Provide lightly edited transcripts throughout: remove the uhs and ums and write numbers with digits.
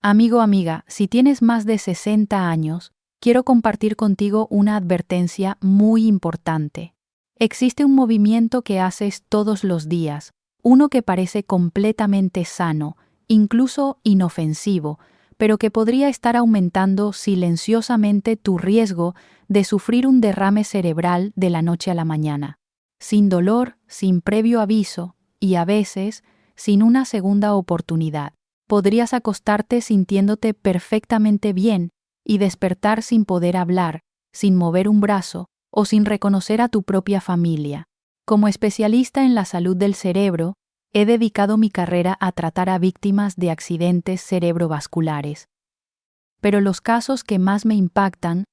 Amigo, amiga, si tienes más de 60 años, quiero compartir contigo una advertencia muy importante. Existe un movimiento que haces todos los días, uno que parece completamente sano, incluso inofensivo, pero que podría estar aumentando silenciosamente tu riesgo de sufrir un derrame cerebral de la noche a la mañana, sin dolor, sin previo aviso y a veces sin una segunda oportunidad. Podrías acostarte sintiéndote perfectamente bien y despertar sin poder hablar, sin mover un brazo o sin reconocer a tu propia familia. Como especialista en la salud del cerebro, he dedicado mi carrera a tratar a víctimas de accidentes cerebrovasculares. Pero los casos que más me impactan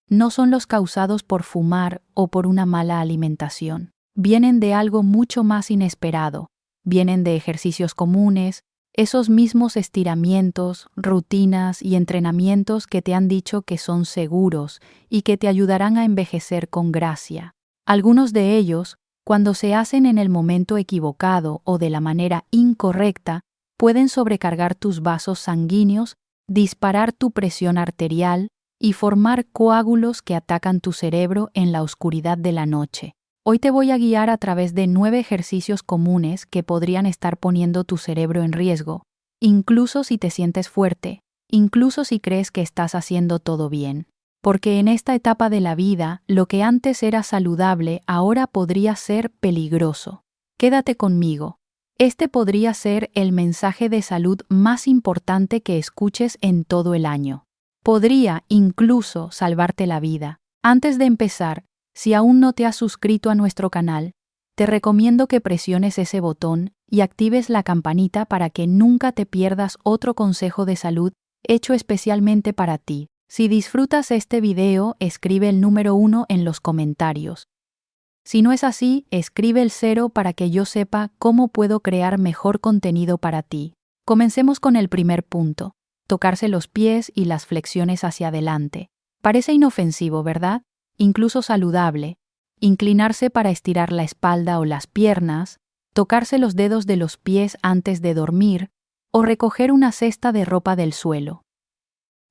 no son los causados por fumar o por una mala alimentación. Vienen de algo mucho más inesperado. Vienen de ejercicios comunes, esos mismos estiramientos, rutinas y entrenamientos que te han dicho que son seguros y que te ayudarán a envejecer con gracia. Algunos de ellos, cuando se hacen en el momento equivocado o de la manera incorrecta, pueden sobrecargar tus vasos sanguíneos, disparar tu presión arterial y formar coágulos que atacan tu cerebro en la oscuridad de la noche. Hoy te voy a guiar a través de 9 ejercicios comunes que podrían estar poniendo tu cerebro en riesgo, incluso si te sientes fuerte, incluso si crees que estás haciendo todo bien. Porque en esta etapa de la vida, lo que antes era saludable ahora podría ser peligroso. Quédate conmigo. Este podría ser el mensaje de salud más importante que escuches en todo el año. Podría incluso salvarte la vida. Antes de empezar, si aún no te has suscrito a nuestro canal, te recomiendo que presiones ese botón y actives la campanita para que nunca te pierdas otro consejo de salud hecho especialmente para ti. Si disfrutas este video, escribe el número 1 en los comentarios. Si no es así, escribe el 0 para que yo sepa cómo puedo crear mejor contenido para ti. Comencemos con el primer punto: tocarse los pies y las flexiones hacia adelante. Parece inofensivo, ¿verdad? Incluso saludable. Inclinarse para estirar la espalda o las piernas, tocarse los dedos de los pies antes de dormir o recoger una cesta de ropa del suelo.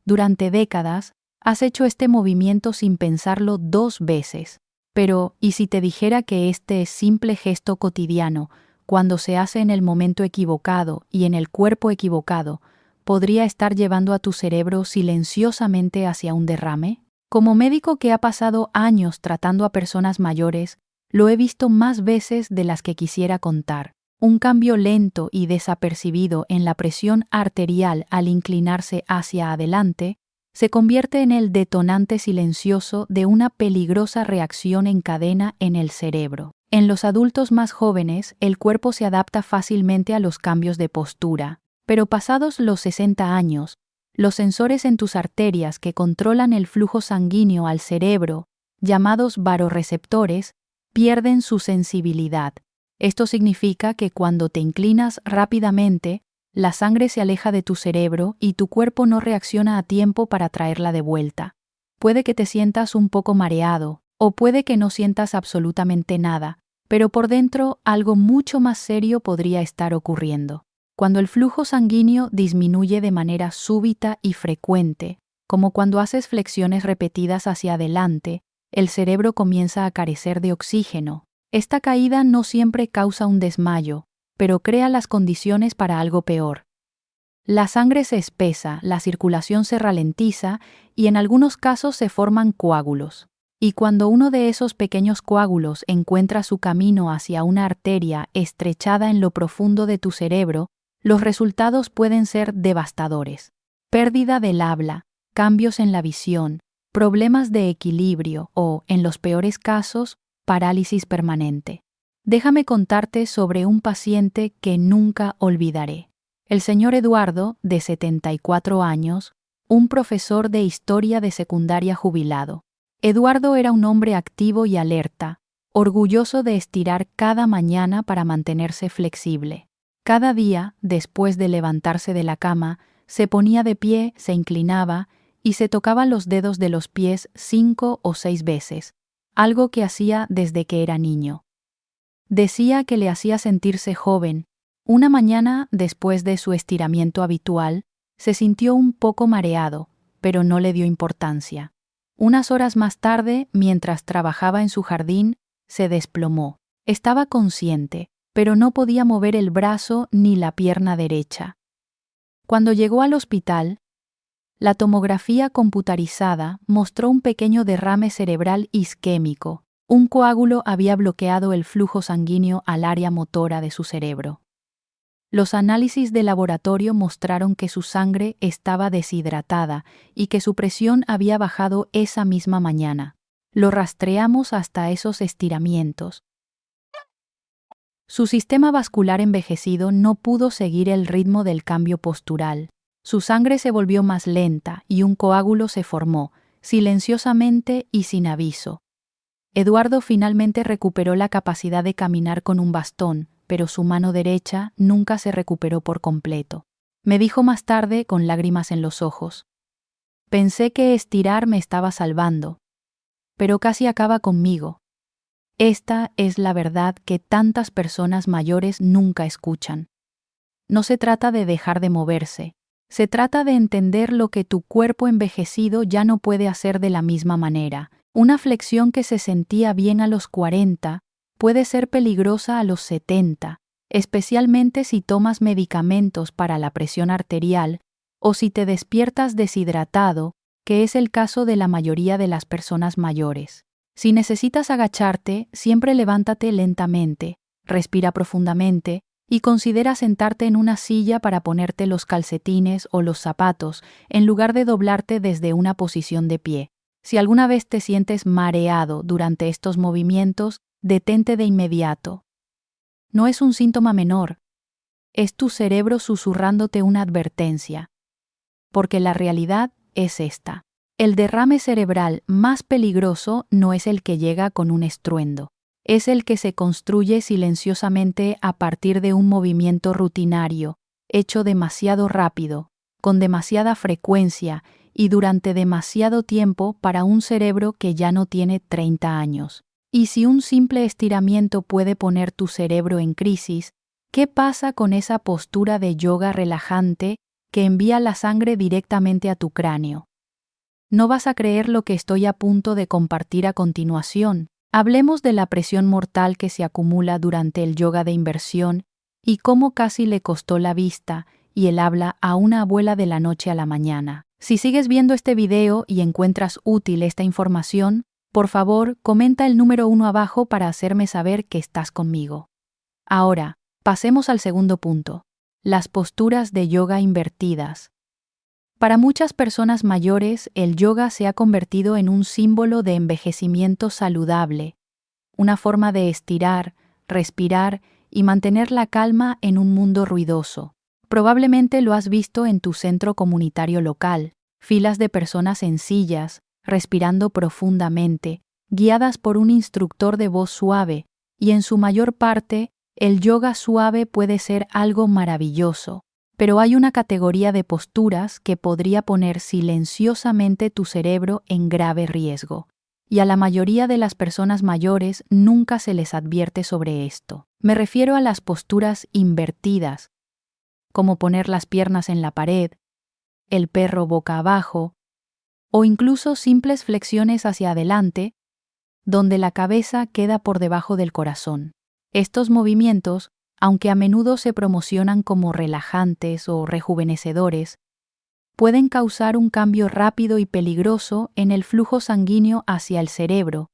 Durante décadas, has hecho este movimiento sin pensarlo 2 veces. Pero, ¿y si te dijera que este simple gesto cotidiano, cuando se hace en el momento equivocado y en el cuerpo equivocado, podría estar llevando a tu cerebro silenciosamente hacia un derrame? Como médico que ha pasado años tratando a personas mayores, lo he visto más veces de las que quisiera contar. Un cambio lento y desapercibido en la presión arterial al inclinarse hacia adelante se convierte en el detonante silencioso de una peligrosa reacción en cadena en el cerebro. En los adultos más jóvenes, el cuerpo se adapta fácilmente a los cambios de postura, pero pasados los 60 años, los sensores en tus arterias que controlan el flujo sanguíneo al cerebro, llamados vasoreceptores, pierden su sensibilidad. Esto significa que cuando te inclinas rápidamente, la sangre se aleja de tu cerebro y tu cuerpo no reacciona a tiempo para traerla de vuelta. Puede que te sientas un poco mareado, o puede que no sientas absolutamente nada, pero por dentro algo mucho más serio podría estar ocurriendo. Cuando el flujo sanguíneo disminuye de manera súbita y frecuente, como cuando haces flexiones repetidas hacia adelante, el cerebro comienza a carecer de oxígeno. Esta caída no siempre causa un desmayo, pero crea las condiciones para algo peor. La sangre se espesa, la circulación se ralentiza y en algunos casos se forman coágulos. Y cuando uno de esos pequeños coágulos encuentra su camino hacia una arteria estrechada en lo profundo de tu cerebro, los resultados pueden ser devastadores. Pérdida del habla, cambios en la visión, problemas de equilibrio o, en los peores casos, parálisis permanente. Déjame contarte sobre un paciente que nunca olvidaré. El señor Eduardo, de 74 años, un profesor de historia de secundaria jubilado. Eduardo era un hombre activo y alerta, orgulloso de estirar cada mañana para mantenerse flexible. Cada día, después de levantarse de la cama, se ponía de pie, se inclinaba y se tocaba los dedos de los pies 5 o 6 veces, algo que hacía desde que era niño. Decía que le hacía sentirse joven. Una mañana, después de su estiramiento habitual, Se sintió un poco mareado, pero no le dio importancia. Unas horas más tarde, mientras trabajaba en su jardín, se desplomó. Estaba consciente, pero no podía mover el brazo ni la pierna derecha. Cuando llegó al hospital, la tomografía computarizada mostró un pequeño derrame cerebral isquémico. Un coágulo había bloqueado el flujo sanguíneo al área motora de su cerebro. Los análisis de laboratorio mostraron que su sangre estaba deshidratada y que su presión había bajado esa misma mañana. Lo rastreamos hasta esos estiramientos. Su sistema vascular envejecido no pudo seguir el ritmo del cambio postural. Su sangre se volvió más lenta y un coágulo se formó, silenciosamente y sin aviso. Eduardo finalmente recuperó la capacidad de caminar con un bastón, pero su mano derecha nunca se recuperó por completo. Me dijo más tarde, con lágrimas en los ojos: «Pensé que estirar me estaba salvando, pero casi acaba conmigo». Esta es la verdad que tantas personas mayores nunca escuchan. No se trata de dejar de moverse, se trata de entender lo que tu cuerpo envejecido ya no puede hacer de la misma manera. Una flexión que se sentía bien a los 40 puede ser peligrosa a los 70, especialmente si tomas medicamentos para la presión arterial o si te despiertas deshidratado, que es el caso de la mayoría de las personas mayores. Si necesitas agacharte, siempre levántate lentamente, respira profundamente y considera sentarte en una silla para ponerte los calcetines o los zapatos en lugar de doblarte desde una posición de pie. Si alguna vez te sientes mareado durante estos movimientos, detente de inmediato. No es un síntoma menor, es tu cerebro susurrándote una advertencia. Porque la realidad es esta: el derrame cerebral más peligroso no es el que llega con un estruendo, es el que se construye silenciosamente a partir de un movimiento rutinario, hecho demasiado rápido, con demasiada frecuencia y durante demasiado tiempo para un cerebro que ya no tiene 30 años. Y si un simple estiramiento puede poner tu cerebro en crisis, ¿qué pasa con esa postura de yoga relajante que envía la sangre directamente a tu cráneo? No vas a creer lo que estoy a punto de compartir a continuación. Hablemos de la presión mortal que se acumula durante el yoga de inversión y cómo casi le costó la vista y el habla a una abuela de la noche a la mañana. Si sigues viendo este video y encuentras útil esta información, por favor, comenta el número 1 abajo para hacerme saber que estás conmigo. Ahora, pasemos al segundo punto: las posturas de yoga invertidas. Para muchas personas mayores, el yoga se ha convertido en un símbolo de envejecimiento saludable, una forma de estirar, respirar y mantener la calma en un mundo ruidoso. Probablemente lo has visto en tu centro comunitario local, filas de personas en sillas, respirando profundamente, guiadas por un instructor de voz suave, y en su mayor parte, el yoga suave puede ser algo maravilloso. Pero hay una categoría de posturas que podría poner silenciosamente tu cerebro en grave riesgo, y a la mayoría de las personas mayores nunca se les advierte sobre esto. Me refiero a las posturas invertidas, como poner las piernas en la pared, el perro boca abajo, o incluso simples flexiones hacia adelante, donde la cabeza queda por debajo del corazón. Estos movimientos, aunque a menudo se promocionan como relajantes o rejuvenecedores, pueden causar un cambio rápido y peligroso en el flujo sanguíneo hacia el cerebro,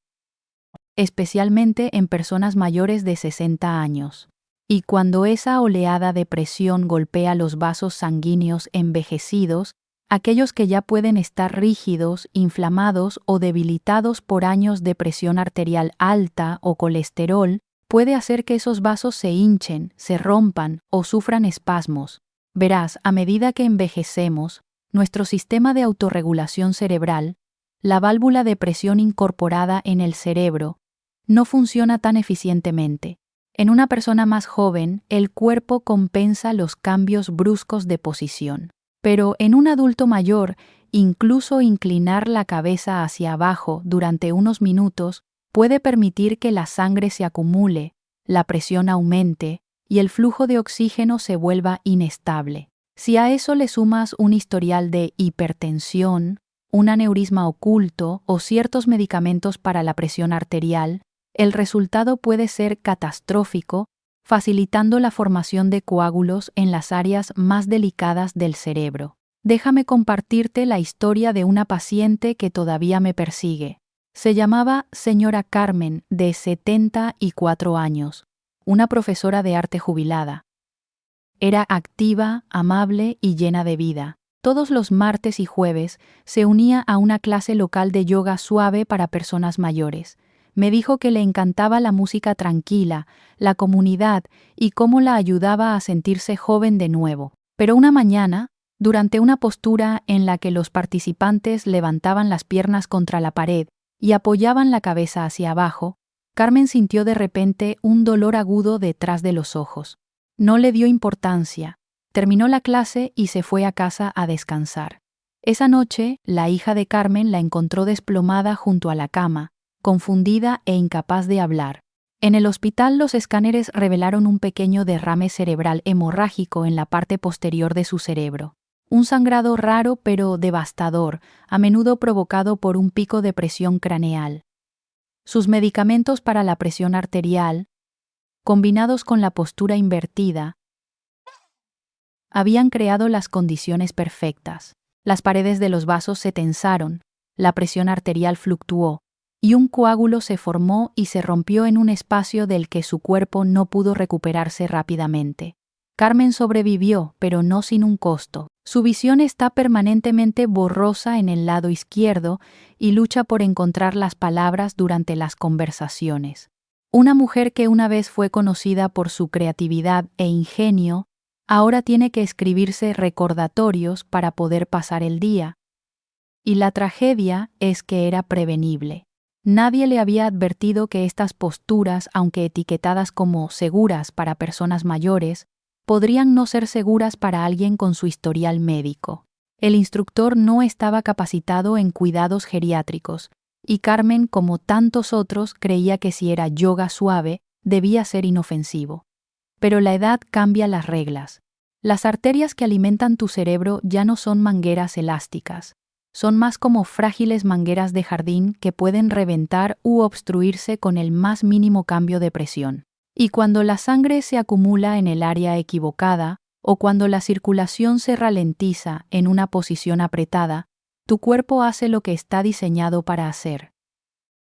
especialmente en personas mayores de 60 años. Y cuando esa oleada de presión golpea los vasos sanguíneos envejecidos, aquellos que ya pueden estar rígidos, inflamados o debilitados por años de presión arterial alta o colesterol, puede hacer que esos vasos se hinchen, se rompan o sufran espasmos. Verás, a medida que envejecemos, nuestro sistema de autorregulación cerebral, la válvula de presión incorporada en el cerebro, no funciona tan eficientemente. En una persona más joven, el cuerpo compensa los cambios bruscos de posición. Pero en un adulto mayor, incluso inclinar la cabeza hacia abajo durante unos minutos puede permitir que la sangre se acumule, la presión aumente y el flujo de oxígeno se vuelva inestable. Si a eso le sumas un historial de hipertensión, un aneurisma oculto o ciertos medicamentos para la presión arterial, el resultado puede ser catastrófico, facilitando la formación de coágulos en las áreas más delicadas del cerebro. Déjame compartirte la historia de una paciente que todavía me persigue. Se llamaba señora Carmen, de 74 años, una profesora de arte jubilada. Era activa, amable y llena de vida. Todos los martes y jueves se unía a una clase local de yoga suave para personas mayores. Me dijo que le encantaba la música tranquila, la comunidad y cómo la ayudaba a sentirse joven de nuevo. Pero una mañana, durante una postura en la que los participantes levantaban las piernas contra la pared y apoyaban la cabeza hacia abajo, Carmen sintió de repente un dolor agudo detrás de los ojos. No le dio importancia. Terminó la clase y se fue a casa a descansar. Esa noche, la hija de Carmen la encontró desplomada junto a la cama, confundida e incapaz de hablar. En el hospital los escáneres revelaron un pequeño derrame cerebral hemorrágico en la parte posterior de su cerebro. Un sangrado raro pero devastador, a menudo provocado por un pico de presión craneal. Sus medicamentos para la presión arterial, combinados con la postura invertida, habían creado las condiciones perfectas. Las paredes de los vasos se tensaron, la presión arterial fluctuó, y un coágulo se formó y se rompió en un espacio del que su cuerpo no pudo recuperarse rápidamente. Carmen sobrevivió, pero no sin un costo. Su visión está permanentemente borrosa en el lado izquierdo y lucha por encontrar las palabras durante las conversaciones. Una mujer que una vez fue conocida por su creatividad e ingenio, ahora tiene que escribirse recordatorios para poder pasar el día. Y la tragedia es que era prevenible. Nadie le había advertido que estas posturas, aunque etiquetadas como seguras para personas mayores, podrían no ser seguras para alguien con su historial médico. El instructor no estaba capacitado en cuidados geriátricos, y Carmen, como tantos otros, creía que si era yoga suave, debía ser inofensivo. Pero la edad cambia las reglas. Las arterias que alimentan tu cerebro ya no son mangueras elásticas. Son más como frágiles mangueras de jardín que pueden reventar u obstruirse con el más mínimo cambio de presión. Y cuando la sangre se acumula en el área equivocada, o cuando la circulación se ralentiza en una posición apretada, tu cuerpo hace lo que está diseñado para hacer.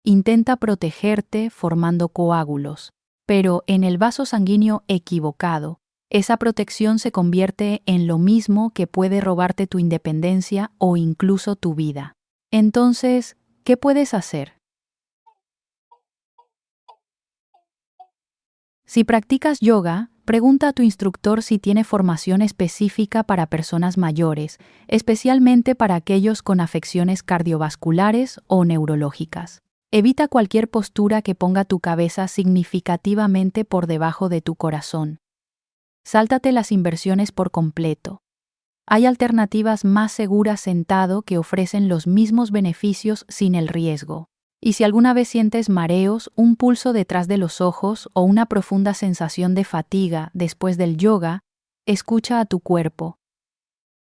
Intenta protegerte formando coágulos, pero en el vaso sanguíneo equivocado, esa protección se convierte en lo mismo que puede robarte tu independencia o incluso tu vida. Entonces, ¿qué puedes hacer? Si practicas yoga, pregunta a tu instructor si tiene formación específica para personas mayores, especialmente para aquellos con afecciones cardiovasculares o neurológicas. Evita cualquier postura que ponga tu cabeza significativamente por debajo de tu corazón. Sáltate las inversiones por completo. Hay alternativas más seguras sentado que ofrecen los mismos beneficios sin el riesgo. Y si alguna vez sientes mareos, un pulso detrás de los ojos o una profunda sensación de fatiga después del yoga, escucha a tu cuerpo.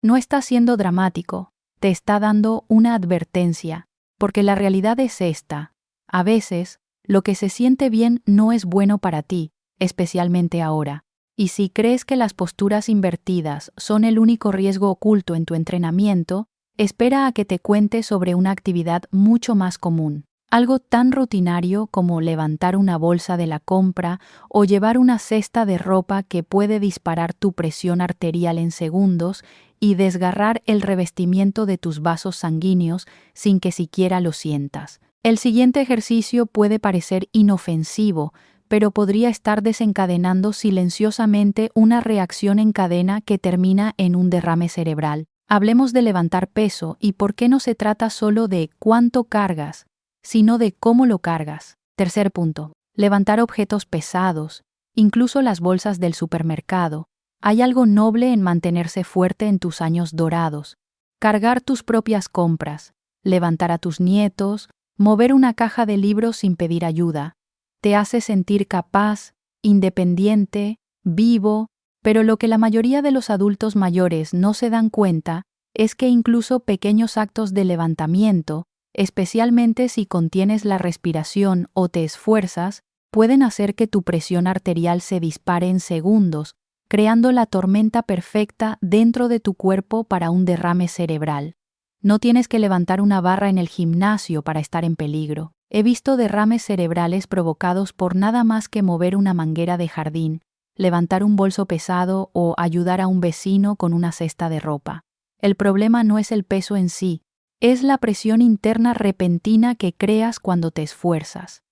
No está siendo dramático, te está dando una advertencia, porque la realidad es esta. A veces, lo que se siente bien no es bueno para ti, especialmente ahora. Y si crees que las posturas invertidas son el único riesgo oculto en tu entrenamiento, espera a que te cuente sobre una actividad mucho más común. Algo tan rutinario como levantar una bolsa de la compra o llevar una cesta de ropa que puede disparar tu presión arterial en segundos y desgarrar el revestimiento de tus vasos sanguíneos sin que siquiera lo sientas. El siguiente ejercicio puede parecer inofensivo, pero podría estar desencadenando silenciosamente una reacción en cadena que termina en un derrame cerebral. Hablemos de levantar peso y por qué no se trata solo de cuánto cargas, sino de cómo lo cargas. Tercer punto. Levantar objetos pesados, incluso las bolsas del supermercado. Hay algo noble en mantenerse fuerte en tus años dorados. Cargar tus propias compras, levantar a tus nietos, mover una caja de libros sin pedir ayuda. Te hace sentir capaz, independiente, vivo, Pero lo que la mayoría de los adultos mayores no se dan cuenta es que incluso pequeños actos de levantamiento, especialmente si contienes la respiración o te esfuerzas, pueden hacer que tu presión arterial se dispare en segundos, creando la tormenta perfecta dentro de tu cuerpo para un derrame cerebral. No tienes que levantar una barra en el gimnasio para estar en peligro. He visto derrames cerebrales provocados por nada más que mover una manguera de jardín, levantar un bolso pesado o ayudar a un vecino con una cesta de ropa. El problema no es el peso en sí, es la presión interna repentina que creas cuando te esfuerzas.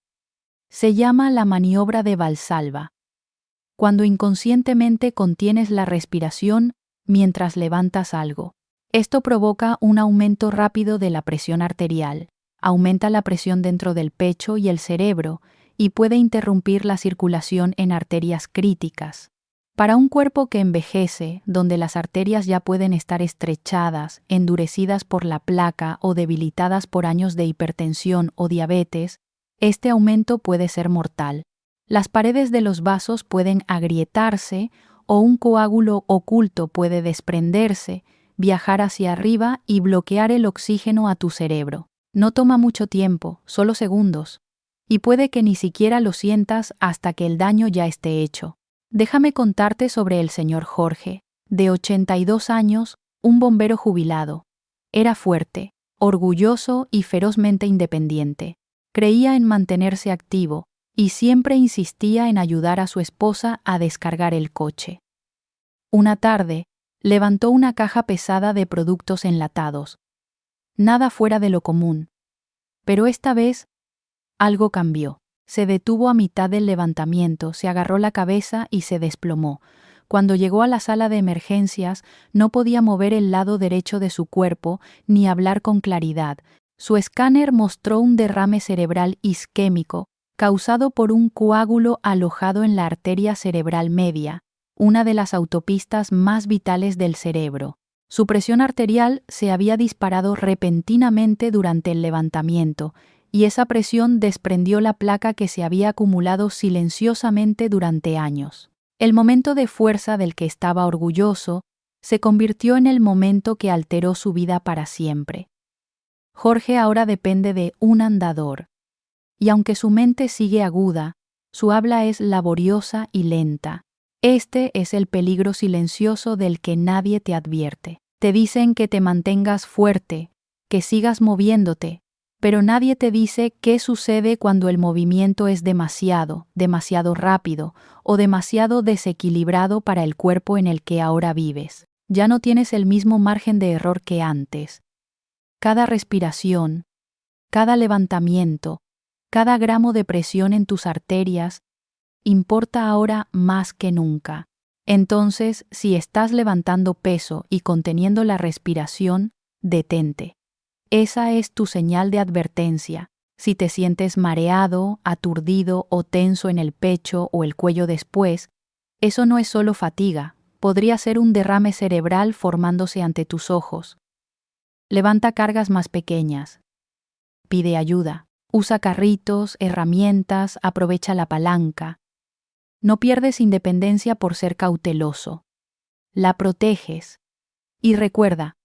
Se llama la maniobra de Valsalva. Cuando inconscientemente contienes la respiración mientras levantas algo. Esto provoca un aumento rápido de la presión arterial, aumenta la presión dentro del pecho y el cerebro y puede interrumpir la circulación en arterias críticas. Para un cuerpo que envejece, donde las arterias ya pueden estar estrechadas, endurecidas por la placa o debilitadas por años de hipertensión o diabetes, este aumento puede ser mortal. Las paredes de los vasos pueden agrietarse o un coágulo oculto puede desprenderse, viajar hacia arriba y bloquear el oxígeno a tu cerebro. No toma mucho tiempo, solo segundos, y puede que ni siquiera lo sientas hasta que el daño ya esté hecho. Déjame contarte sobre el señor Jorge, de 82 años, un bombero jubilado. Era fuerte, orgulloso y ferozmente independiente. Creía en mantenerse activo y siempre insistía en ayudar a su esposa a descargar el coche. Una tarde, levantó una caja pesada de productos enlatados. Nada fuera de lo común. Pero esta vez, algo cambió. Se detuvo a mitad del levantamiento, se agarró la cabeza y se desplomó. Cuando llegó a la sala de emergencias, no podía mover el lado derecho de su cuerpo ni hablar con claridad. Su escáner mostró un derrame cerebral isquémico, causado por un coágulo alojado en la arteria cerebral media, una de las autopistas más vitales del cerebro. Su presión arterial se había disparado repentinamente durante el levantamiento, y esa presión desprendió la placa que se había acumulado silenciosamente durante años. El momento de fuerza del que estaba orgulloso se convirtió en el momento que alteró su vida para siempre. Jorge ahora depende de un andador, y aunque su mente sigue aguda, su habla es laboriosa y lenta. Este es el peligro silencioso del que nadie te advierte. Te dicen que te mantengas fuerte, que sigas moviéndote, pero nadie te dice qué sucede cuando el movimiento es demasiado rápido o demasiado desequilibrado para el cuerpo en el que ahora vives. Ya no tienes el mismo margen de error que antes. Cada respiración, cada levantamiento, cada gramo de presión en tus arterias, importa ahora más que nunca. Entonces, si estás levantando peso y conteniendo la respiración, detente. Esa es tu señal de advertencia. Si te sientes mareado, aturdido o tenso en el pecho o el cuello después, eso no es solo fatiga, podría ser un derrame cerebral formándose ante tus ojos. Levanta cargas más pequeñas. Pide ayuda. Usa carritos, herramientas, aprovecha la palanca. No pierdes independencia por ser cauteloso. La proteges. Y recuerda,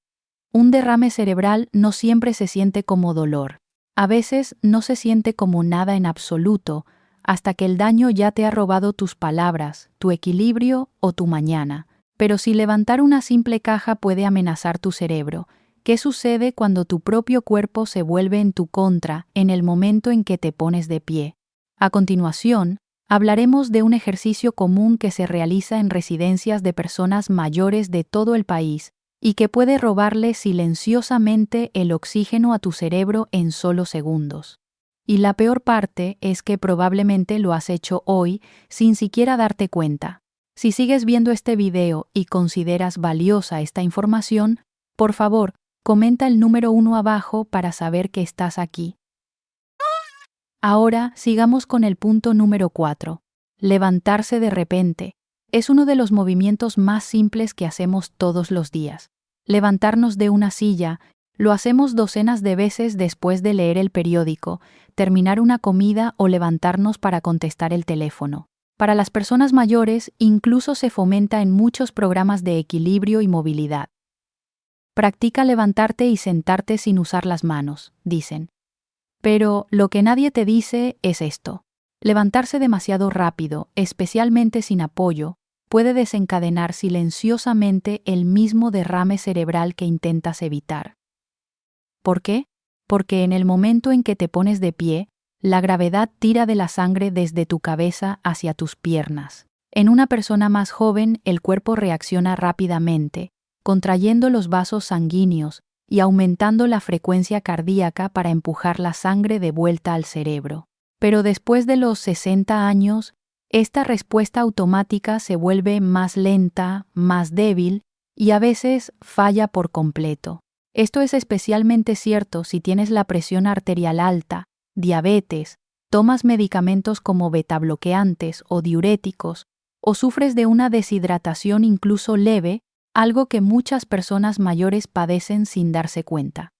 un derrame cerebral no siempre se siente como dolor. A veces no se siente como nada en absoluto, hasta que el daño ya te ha robado tus palabras, tu equilibrio o tu mañana. Pero si levantar una simple caja puede amenazar tu cerebro, ¿qué sucede cuando tu propio cuerpo se vuelve en tu contra en el momento en que te pones de pie? A continuación, hablaremos de un ejercicio común que se realiza en residencias de personas mayores de todo el país y que puede robarle silenciosamente el oxígeno a tu cerebro en solo segundos. Y la peor parte es que probablemente lo has hecho hoy sin siquiera darte cuenta. Si sigues viendo este video y consideras valiosa esta información, por favor, comenta el número 1 abajo para saber que estás aquí. Ahora sigamos con el punto número 4. Levantarse de repente. Es uno de los movimientos más simples que hacemos todos los días. Levantarnos de una silla, lo hacemos docenas de veces después de leer el periódico, terminar una comida o levantarnos para contestar el teléfono. Para las personas mayores, incluso se fomenta en muchos programas de equilibrio y movilidad. Practica levantarte y sentarte sin usar las manos, dicen. Pero lo que nadie te dice es esto. Levantarse demasiado rápido, especialmente sin apoyo, puede desencadenar silenciosamente el mismo derrame cerebral que intentas evitar. ¿Por qué? Porque en el momento en que te pones de pie, la gravedad tira de la sangre desde tu cabeza hacia tus piernas. En una persona más joven, el cuerpo reacciona rápidamente, contrayendo los vasos sanguíneos y aumentando la frecuencia cardíaca para empujar la sangre de vuelta al cerebro. Pero después de los 60 años, esta respuesta automática se vuelve más lenta, más débil y a veces falla por completo. Esto es especialmente cierto si tienes la presión arterial alta, diabetes, tomas medicamentos como betabloqueantes o diuréticos, o sufres de una deshidratación incluso leve, algo que muchas personas mayores padecen sin darse cuenta.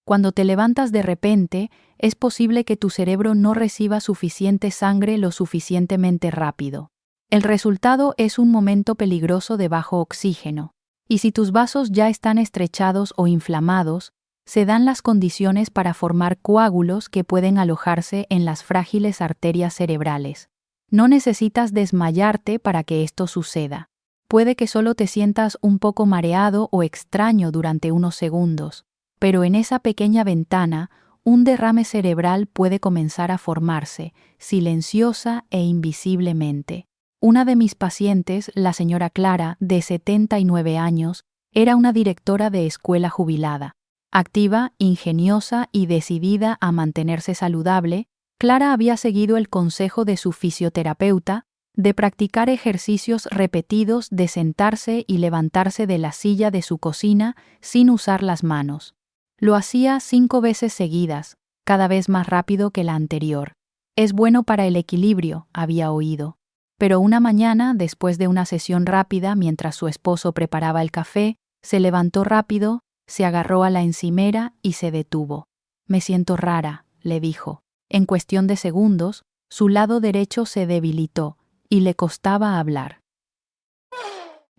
Cuando te levantas de repente, es posible que tu cerebro no reciba suficiente sangre lo suficientemente rápido. El resultado es un momento peligroso de bajo oxígeno, y si tus vasos ya están estrechados o inflamados, se dan las condiciones para formar coágulos que pueden alojarse en las frágiles arterias cerebrales. No necesitas desmayarte para que esto suceda. Puede que solo te sientas un poco mareado o extraño durante unos segundos, pero en esa pequeña ventana, un derrame cerebral puede comenzar a formarse, silenciosa e invisiblemente. Una de mis pacientes, la señora Clara, de 79 años, era una directora de escuela jubilada. Activa, ingeniosa y decidida a mantenerse saludable, Clara había seguido el consejo de su fisioterapeuta de practicar ejercicios repetidos de sentarse y levantarse de la silla de su cocina sin usar las manos. Lo hacía 5 veces seguidas, cada vez más rápido que la anterior. Es bueno para el equilibrio, había oído. Pero una mañana, después de una sesión rápida mientras su esposo preparaba el café, se levantó rápido, se agarró a la encimera y se detuvo. «Me siento rara», le dijo. En cuestión de segundos, su lado derecho se debilitó y le costaba hablar.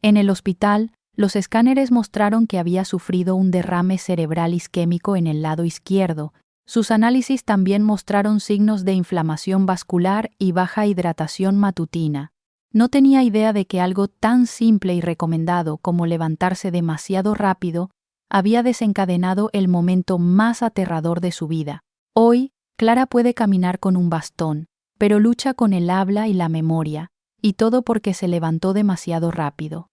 En el hospital, los escáneres mostraron que había sufrido un derrame cerebral isquémico en el lado izquierdo. Sus análisis también mostraron signos de inflamación vascular y baja hidratación matutina. No tenía idea de que algo tan simple y recomendado como levantarse demasiado rápido había desencadenado el momento más aterrador de su vida. Hoy, Clara puede caminar con un bastón, pero lucha con el habla y la memoria, y todo porque se levantó demasiado rápido.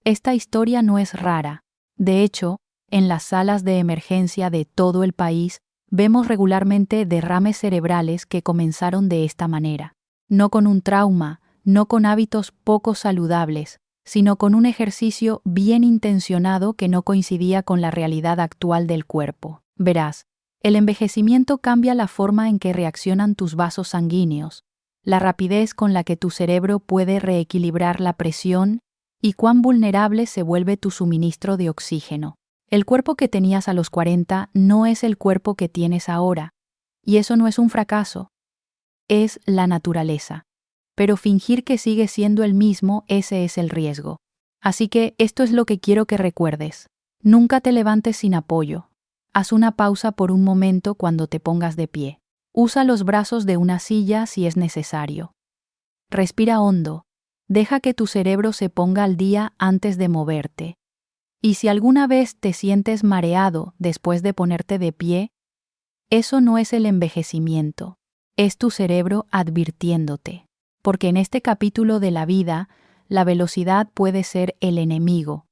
Esta historia no es rara. De hecho, en las salas de emergencia de todo el país, vemos regularmente derrames cerebrales que comenzaron de esta manera. No con un trauma, no con hábitos poco saludables, sino con un ejercicio bien intencionado que no coincidía con la realidad actual del cuerpo. Verás, el envejecimiento cambia la forma en que reaccionan tus vasos sanguíneos, la rapidez con la que tu cerebro puede reequilibrar la presión y cuán vulnerable se vuelve tu suministro de oxígeno. El cuerpo que tenías a los 40 no es el cuerpo que tienes ahora, y eso no es un fracaso, es la naturaleza. Pero fingir que sigue siendo el mismo, ese es el riesgo. Así que esto es lo que quiero que recuerdes. Nunca te levantes sin apoyo. Haz una pausa por un momento cuando te pongas de pie. Usa los brazos de una silla si es necesario. Respira hondo. Deja que tu cerebro se ponga al día antes de moverte. Y si alguna vez te sientes mareado después de ponerte de pie, eso no es el envejecimiento, es tu cerebro advirtiéndote. Porque en este capítulo de la vida, la velocidad puede ser el enemigo,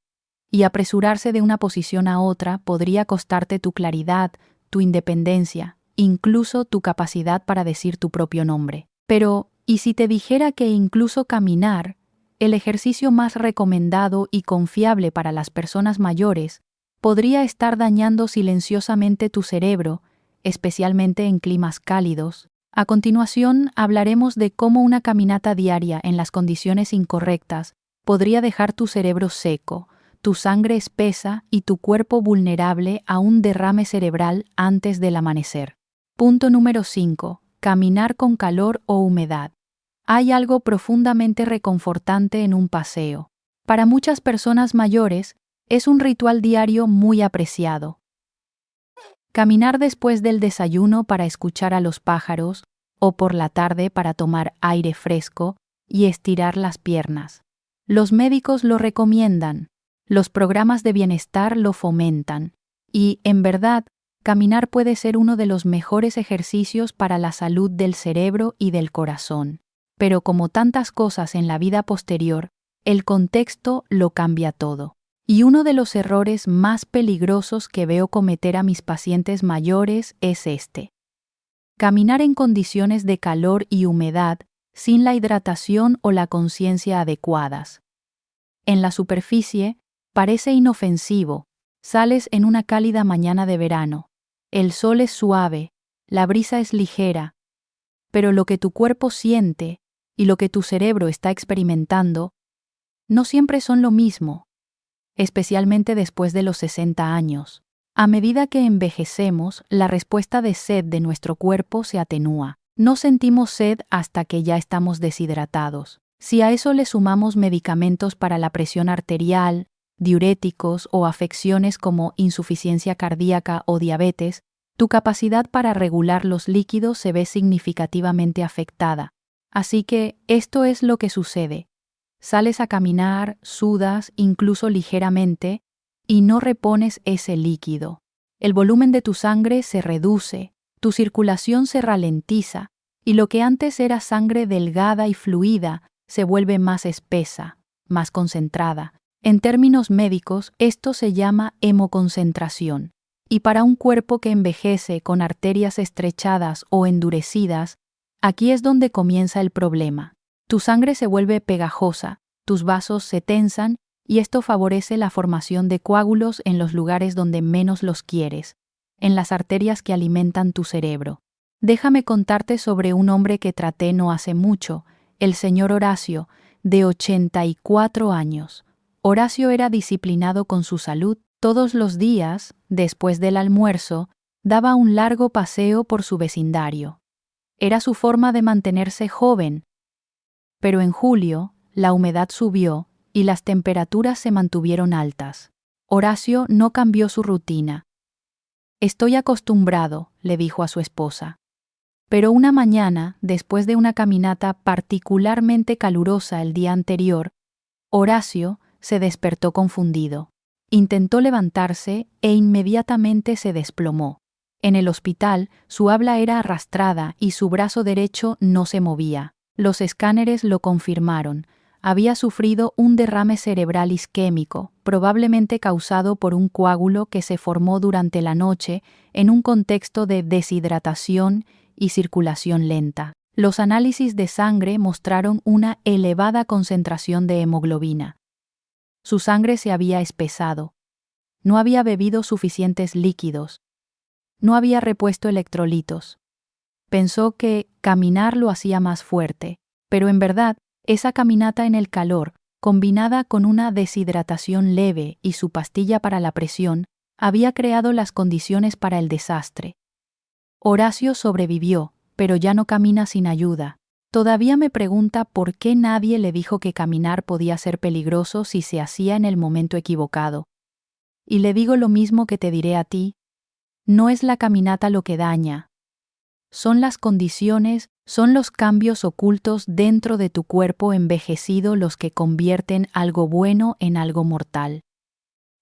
y apresurarse de una posición a otra podría costarte tu claridad, tu independencia, incluso tu capacidad para decir tu propio nombre. Pero, ¿y si te dijera que incluso caminar, el ejercicio más recomendado y confiable para las personas mayores, podría estar dañando silenciosamente tu cerebro, especialmente en climas cálidos? A continuación, hablaremos de cómo una caminata diaria en las condiciones incorrectas podría dejar tu cerebro seco, tu sangre espesa y tu cuerpo vulnerable a un derrame cerebral antes del amanecer. Punto número 5. Caminar con calor o humedad. Hay algo profundamente reconfortante en un paseo. Para muchas personas mayores, es un ritual diario muy apreciado. Caminar después del desayuno para escuchar a los pájaros, o por la tarde para tomar aire fresco y estirar las piernas. Los médicos lo recomiendan, los programas de bienestar lo fomentan, y, en verdad, caminar puede ser uno de los mejores ejercicios para la salud del cerebro y del corazón. Pero como tantas cosas en la vida posterior, el contexto lo cambia todo. Y uno de los errores más peligrosos que veo cometer a mis pacientes mayores es este. Caminar en condiciones de calor y humedad, sin la hidratación o la conciencia adecuadas. En la superficie, parece inofensivo. Sales en una cálida mañana de verano. El sol es suave, la brisa es ligera. Pero lo que tu cuerpo siente y lo que tu cerebro está experimentando no siempre son lo mismo, especialmente después de los 60 años. A medida que envejecemos, la respuesta de sed de nuestro cuerpo se atenúa. No sentimos sed hasta que ya estamos deshidratados. Si a eso le sumamos medicamentos para la presión arterial, diuréticos o afecciones como insuficiencia cardíaca o diabetes, tu capacidad para regular los líquidos se ve significativamente afectada. Así que esto es lo que sucede. Sales a caminar, sudas, incluso ligeramente, y no repones ese líquido. El volumen de tu sangre se reduce, tu circulación se ralentiza, y lo que antes era sangre delgada y fluida se vuelve más espesa, más concentrada. En términos médicos, esto se llama hemoconcentración. Y para un cuerpo que envejece con arterias estrechadas o endurecidas, aquí es donde comienza el problema. Tu sangre se vuelve pegajosa, tus vasos se tensan y esto favorece la formación de coágulos en los lugares donde menos los quieres, en las arterias que alimentan tu cerebro. Déjame contarte sobre un hombre que traté no hace mucho, el señor Horacio, de 84 años. Horacio era disciplinado con su salud. Todos los días, después del almuerzo, daba un largo paseo por su vecindario. Era su forma de mantenerse joven. Pero en julio, la humedad subió y las temperaturas se mantuvieron altas. Horacio no cambió su rutina. «Estoy acostumbrado», le dijo a su esposa. Pero una mañana, después de una caminata particularmente calurosa el día anterior, Horacio se despertó confundido. Intentó levantarse e inmediatamente se desplomó. En el hospital, su habla era arrastrada y su brazo derecho no se movía. Los escáneres lo confirmaron. Había sufrido un derrame cerebral isquémico, probablemente causado por un coágulo que se formó durante la noche en un contexto de deshidratación y circulación lenta. Los análisis de sangre mostraron una elevada concentración de hemoglobina. Su sangre se había espesado. No había bebido suficientes líquidos. No había repuesto electrolitos. Pensó que caminar lo hacía más fuerte, pero en verdad, esa caminata en el calor, combinada con una deshidratación leve y su pastilla para la presión, había creado las condiciones para el desastre. Horacio sobrevivió, pero ya no camina sin ayuda. Todavía me pregunta por qué nadie le dijo que caminar podía ser peligroso si se hacía en el momento equivocado. Y le digo lo mismo que te diré a ti. No es la caminata lo que daña. Son las condiciones, son los cambios ocultos dentro de tu cuerpo envejecido los que convierten algo bueno en algo mortal.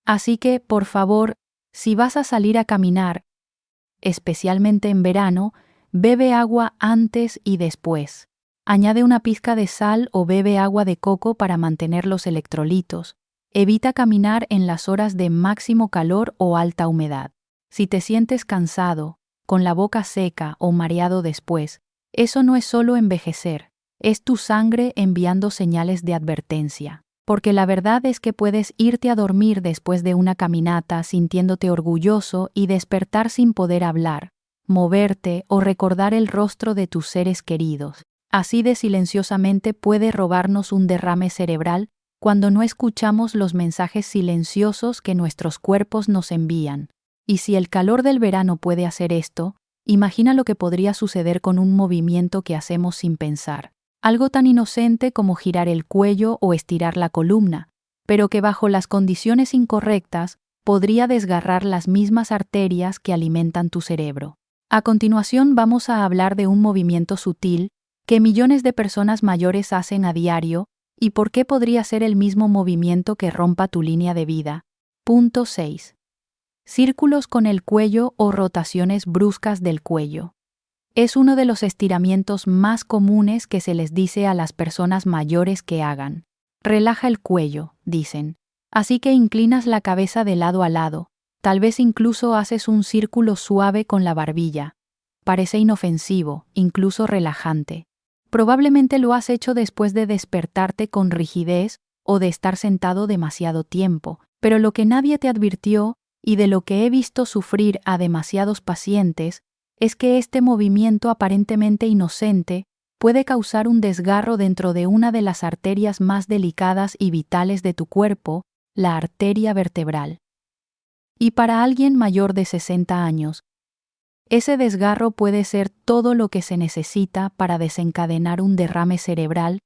Así que, por favor, si vas a salir a caminar, especialmente en verano, bebe agua antes y después. Añade una pizca de sal o bebe agua de coco para mantener los electrolitos. Evita caminar en las horas de máximo calor o alta humedad. Si te sientes cansado, con la boca seca o mareado después, eso no es solo envejecer, es tu sangre enviando señales de advertencia. Porque la verdad es que puedes irte a dormir después de una caminata sintiéndote orgulloso y despertar sin poder hablar, moverte o recordar el rostro de tus seres queridos. Así de silenciosamente puede robarnos un derrame cerebral cuando no escuchamos los mensajes silenciosos que nuestros cuerpos nos envían. Y si el calor del verano puede hacer esto, imagina lo que podría suceder con un movimiento que hacemos sin pensar. algo tan inocente como girar el cuello o estirar la columna, pero que bajo las condiciones incorrectas podría desgarrar las mismas arterias que alimentan tu cerebro. A continuación vamos a hablar de un movimiento sutil que millones de personas mayores hacen a diario y por qué podría ser el mismo movimiento que rompa tu línea de vida. Punto 6. Círculos con el cuello o rotaciones bruscas del cuello. Es uno de los estiramientos más comunes que se les dice a las personas mayores que hagan. Relaja el cuello, dicen. Así que inclinas la cabeza de lado a lado. Tal vez incluso haces un círculo suave con la barbilla. Parece inofensivo, incluso relajante. Probablemente lo has hecho después de despertarte con rigidez o de estar sentado demasiado tiempo, pero lo que nadie te advirtió, y de lo que he visto sufrir a demasiados pacientes, es que este movimiento aparentemente inocente puede causar un desgarro dentro de una de las arterias más delicadas y vitales de tu cuerpo, la arteria vertebral. Y para alguien mayor de 60 años, ese desgarro puede ser todo lo que se necesita para desencadenar un derrame cerebral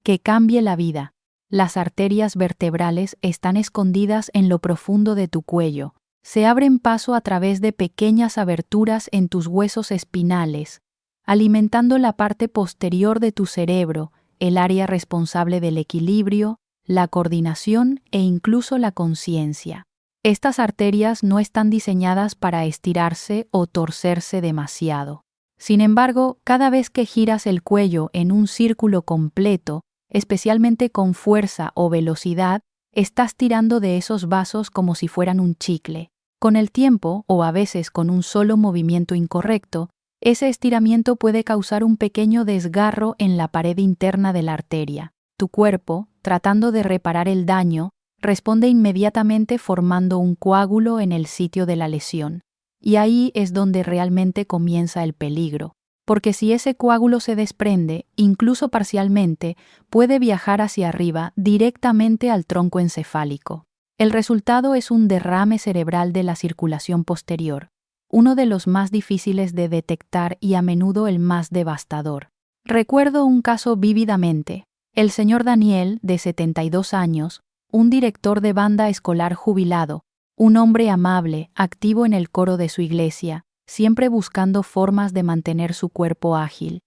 que cambie la vida. Las arterias vertebrales están escondidas en lo profundo de tu cuello. Se abren paso a través de pequeñas aberturas en tus huesos espinales, alimentando la parte posterior de tu cerebro, el área responsable del equilibrio, la coordinación e incluso la conciencia. Estas arterias no están diseñadas para estirarse o torcerse demasiado. Sin embargo, cada vez que giras el cuello en un círculo completo, especialmente con fuerza o velocidad, estás tirando de esos vasos como si fueran un chicle. Con el tiempo, o a veces con un solo movimiento incorrecto, ese estiramiento puede causar un pequeño desgarro en la pared interna de la arteria. Tu cuerpo, tratando de reparar el daño, responde inmediatamente formando un coágulo en el sitio de la lesión. Y ahí es donde realmente comienza el peligro, porque si ese coágulo se desprende, incluso parcialmente, puede viajar hacia arriba directamente al tronco encefálico. El resultado es un derrame cerebral de la circulación posterior, uno de los más difíciles de detectar y a menudo el más devastador. Recuerdo un caso vívidamente. El señor Daniel, de 72 años, un director de banda escolar jubilado, un hombre amable, activo en el coro de su iglesia, siempre buscando formas de mantener su cuerpo ágil.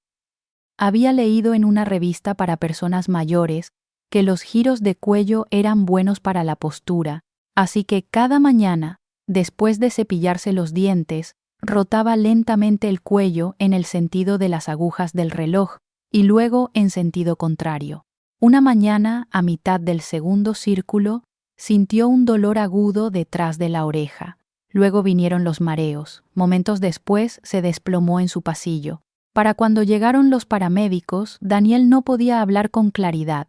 Había leído en una revista para personas mayores que los giros de cuello eran buenos para la postura, así que cada mañana, después de cepillarse los dientes, rotaba lentamente el cuello en el sentido de las agujas del reloj y luego en sentido contrario. Una mañana, a mitad del segundo círculo, sintió un dolor agudo detrás de la oreja. Luego vinieron los mareos. Momentos después se desplomó en su pasillo. Para cuando llegaron los paramédicos, Daniel no podía hablar con claridad.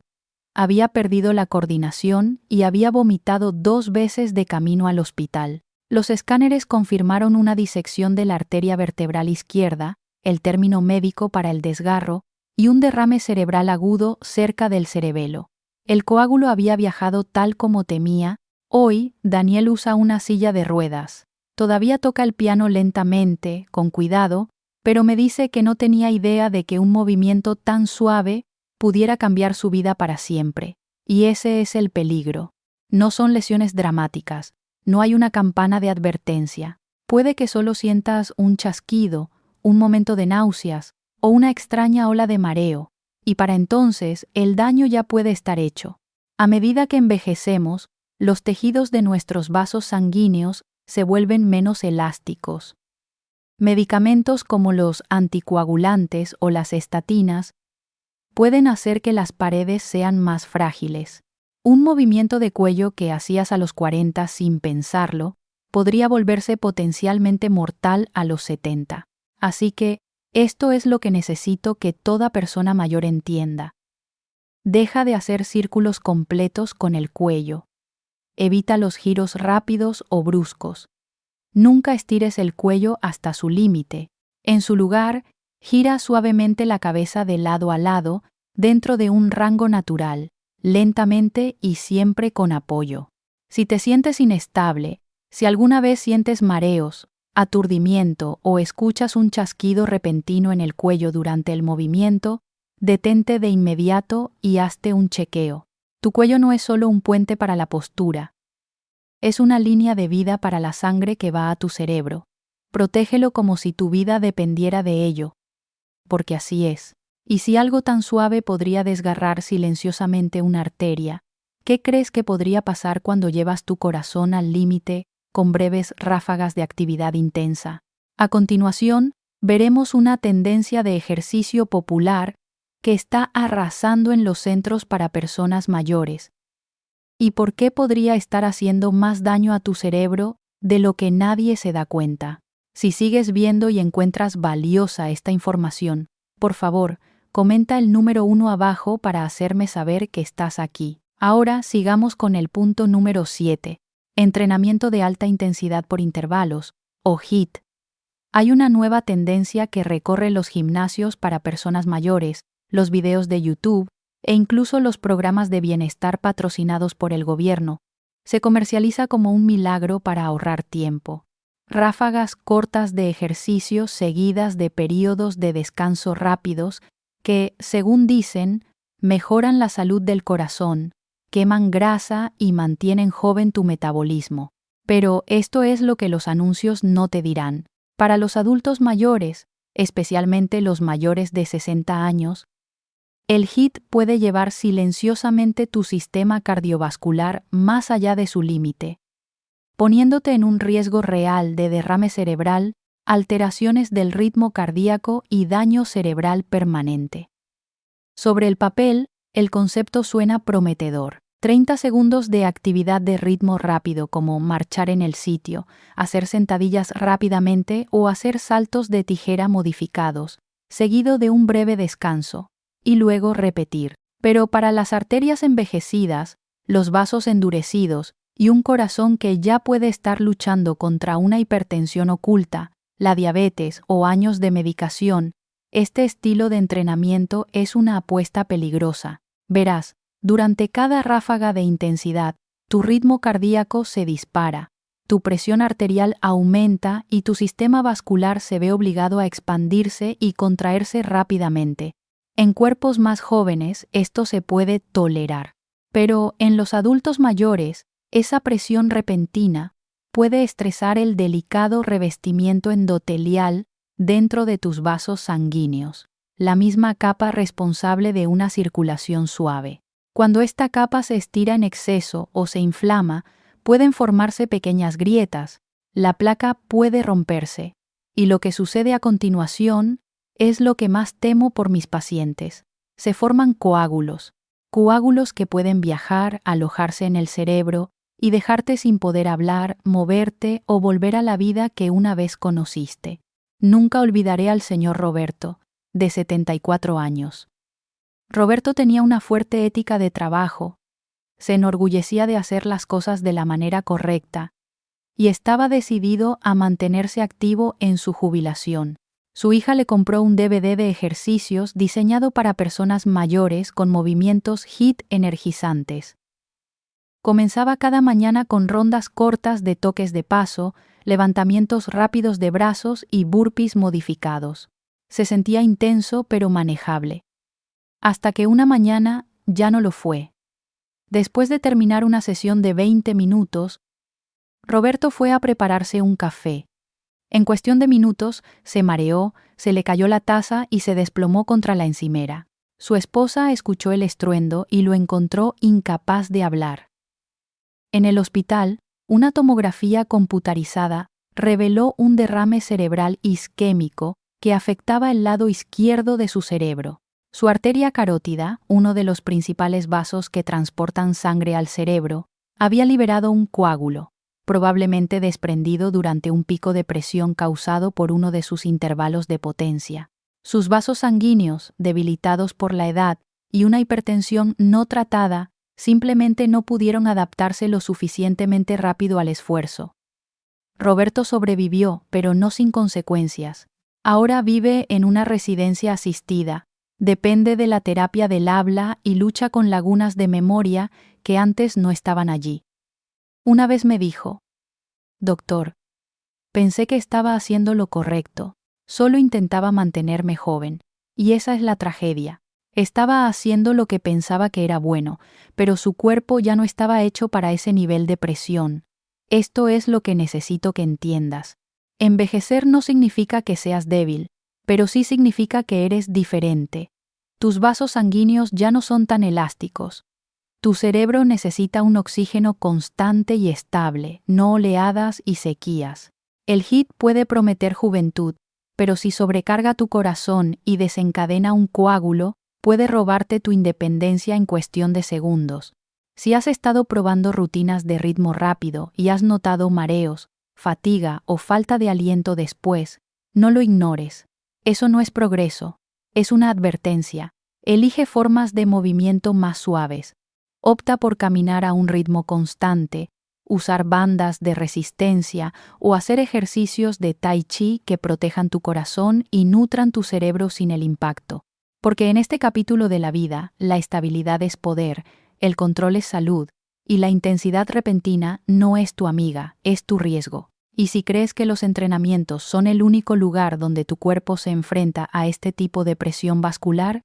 Había perdido la coordinación y había vomitado 2 veces de camino al hospital. Los escáneres confirmaron una disección de la arteria vertebral izquierda, el término médico para el desgarro, y un derrame cerebral agudo cerca del cerebelo. El coágulo había viajado tal como temía. Hoy, Daniel usa una silla de ruedas. Todavía toca el piano lentamente, con cuidado, pero me dice que no tenía idea de que un movimiento tan suave pudiera cambiar su vida para siempre. Y ese es el peligro. No son lesiones dramáticas. No hay una campana de advertencia. Puede que solo sientas un chasquido, un momento de náuseas, o una extraña ola de mareo, y para entonces el daño ya puede estar hecho. A medida que envejecemos, los tejidos de nuestros vasos sanguíneos se vuelven menos elásticos. Medicamentos como los anticoagulantes o las estatinas pueden hacer que las paredes sean más frágiles. Un movimiento de cuello que hacías a los 40 sin pensarlo podría volverse potencialmente mortal a los 70. Así que, esto es lo que necesito que toda persona mayor entienda. Deja de hacer círculos completos con el cuello. Evita los giros rápidos o bruscos. Nunca estires el cuello hasta su límite. En su lugar, gira suavemente la cabeza de lado a lado dentro de un rango natural, lentamente y siempre con apoyo. Si te sientes inestable, si alguna vez sientes mareos, aturdimiento o escuchas un chasquido repentino en el cuello durante el movimiento, detente de inmediato y hazte un chequeo. Tu cuello no es solo un puente para la postura. Es una línea de vida para la sangre que va a tu cerebro. Protégelo como si tu vida dependiera de ello. Porque así es. Y si algo tan suave podría desgarrar silenciosamente una arteria, ¿qué crees que podría pasar cuando llevas tu corazón al límite con breves ráfagas de actividad intensa? A continuación, veremos una tendencia de ejercicio popular que está arrasando en los centros para personas mayores. ¿Y por qué podría estar haciendo más daño a tu cerebro de lo que nadie se da cuenta? Si sigues viendo y encuentras valiosa esta información, por favor, comenta el número 1 abajo para hacerme saber que estás aquí. Ahora sigamos con el punto número 7. Entrenamiento de alta intensidad por intervalos, o HIIT. Hay una nueva tendencia que recorre los gimnasios para personas mayores, los videos de YouTube e incluso los programas de bienestar patrocinados por el gobierno. Se comercializa como un milagro para ahorrar tiempo. Ráfagas cortas de ejercicio seguidas de períodos de descanso rápidos que, según dicen, mejoran la salud del corazón, queman grasa y mantienen joven tu metabolismo. Pero esto es lo que los anuncios no te dirán. Para los adultos mayores, especialmente los mayores de 60 años, el HIIT puede llevar silenciosamente tu sistema cardiovascular más allá de su límite, poniéndote en un riesgo real de derrame cerebral, alteraciones del ritmo cardíaco y daño cerebral permanente. Sobre el papel, el concepto suena prometedor. 30 segundos de actividad de ritmo rápido como marchar en el sitio, hacer sentadillas rápidamente o hacer saltos de tijera modificados, seguido de un breve descanso, y luego repetir. Pero para las arterias envejecidas, los vasos endurecidos y un corazón que ya puede estar luchando contra una hipertensión oculta, la diabetes o años de medicación, este estilo de entrenamiento es una apuesta peligrosa. Verás, durante cada ráfaga de intensidad, tu ritmo cardíaco se dispara, tu presión arterial aumenta y tu sistema vascular se ve obligado a expandirse y contraerse rápidamente. En cuerpos más jóvenes esto se puede tolerar, pero en los adultos mayores, esa presión repentina puede estresar el delicado revestimiento endotelial dentro de tus vasos sanguíneos, la misma capa responsable de una circulación suave. Cuando esta capa se estira en exceso o se inflama, pueden formarse pequeñas grietas, la placa puede romperse, y lo que sucede a continuación es lo que más temo por mis pacientes. Se forman coágulos que pueden viajar, alojarse en el cerebro y dejarte sin poder hablar, moverte o volver a la vida que una vez conociste. Nunca olvidaré al señor Roberto, de 74 años. Roberto tenía una fuerte ética de trabajo, se enorgullecía de hacer las cosas de la manera correcta y estaba decidido a mantenerse activo en su jubilación. Su hija le compró un DVD de ejercicios diseñado para personas mayores con movimientos HIIT energizantes. Comenzaba cada mañana con rondas cortas de toques de paso, levantamientos rápidos de brazos y burpees modificados. Se sentía intenso pero manejable. Hasta que una mañana ya no lo fue. Después de terminar una sesión de 20 minutos, Roberto fue a prepararse un café. En cuestión de minutos, se mareó, se le cayó la taza y se desplomó contra la encimera. Su esposa escuchó el estruendo y lo encontró incapaz de hablar. En el hospital, una tomografía computarizada reveló un derrame cerebral isquémico que afectaba el lado izquierdo de su cerebro. Su arteria carótida, uno de los principales vasos que transportan sangre al cerebro, había liberado un coágulo, probablemente desprendido durante un pico de presión causado por uno de sus intervalos de potencia. Sus vasos sanguíneos, debilitados por la edad y una hipertensión no tratada, simplemente no pudieron adaptarse lo suficientemente rápido al esfuerzo. Roberto sobrevivió, pero no sin consecuencias. Ahora vive en una residencia asistida, depende de la terapia del habla y lucha con lagunas de memoria que antes no estaban allí. Una vez me dijo: «Doctor, pensé que estaba haciendo lo correcto, solo intentaba mantenerme joven, y esa es la tragedia. Estaba haciendo lo que pensaba que era bueno, pero su cuerpo ya no estaba hecho para ese nivel de presión. Esto es lo que necesito que entiendas. Envejecer no significa que seas débil, pero sí significa que eres diferente. Tus vasos sanguíneos ya no son tan elásticos. Tu cerebro necesita un oxígeno constante y estable, no oleadas y sequías. El HIIT puede prometer juventud, pero si sobrecarga tu corazón y desencadena un coágulo, puede robarte tu independencia en cuestión de segundos. Si has estado probando rutinas de ritmo rápido y has notado mareos, fatiga o falta de aliento después, no lo ignores. Eso no es progreso, es una advertencia. Elige formas de movimiento más suaves. Opta por caminar a un ritmo constante, usar bandas de resistencia o hacer ejercicios de tai chi que protejan tu corazón y nutran tu cerebro sin el impacto. Porque en este capítulo de la vida, la estabilidad es poder, el control es salud, y la intensidad repentina no es tu amiga, es tu riesgo. Y si crees que los entrenamientos son el único lugar donde tu cuerpo se enfrenta a este tipo de presión vascular,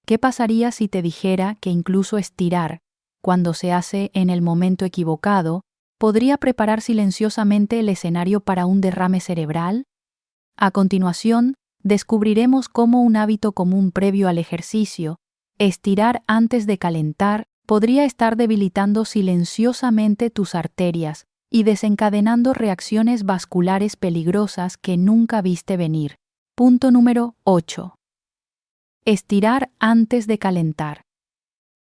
¿qué pasaría si te dijera que incluso estirar, cuando se hace en el momento equivocado, podría preparar silenciosamente el escenario para un derrame cerebral? A continuación, descubriremos cómo un hábito común previo al ejercicio, estirar antes de calentar, podría estar debilitando silenciosamente tus arterias y desencadenando reacciones vasculares peligrosas que nunca viste venir. Punto número 8. Estirar antes de calentar.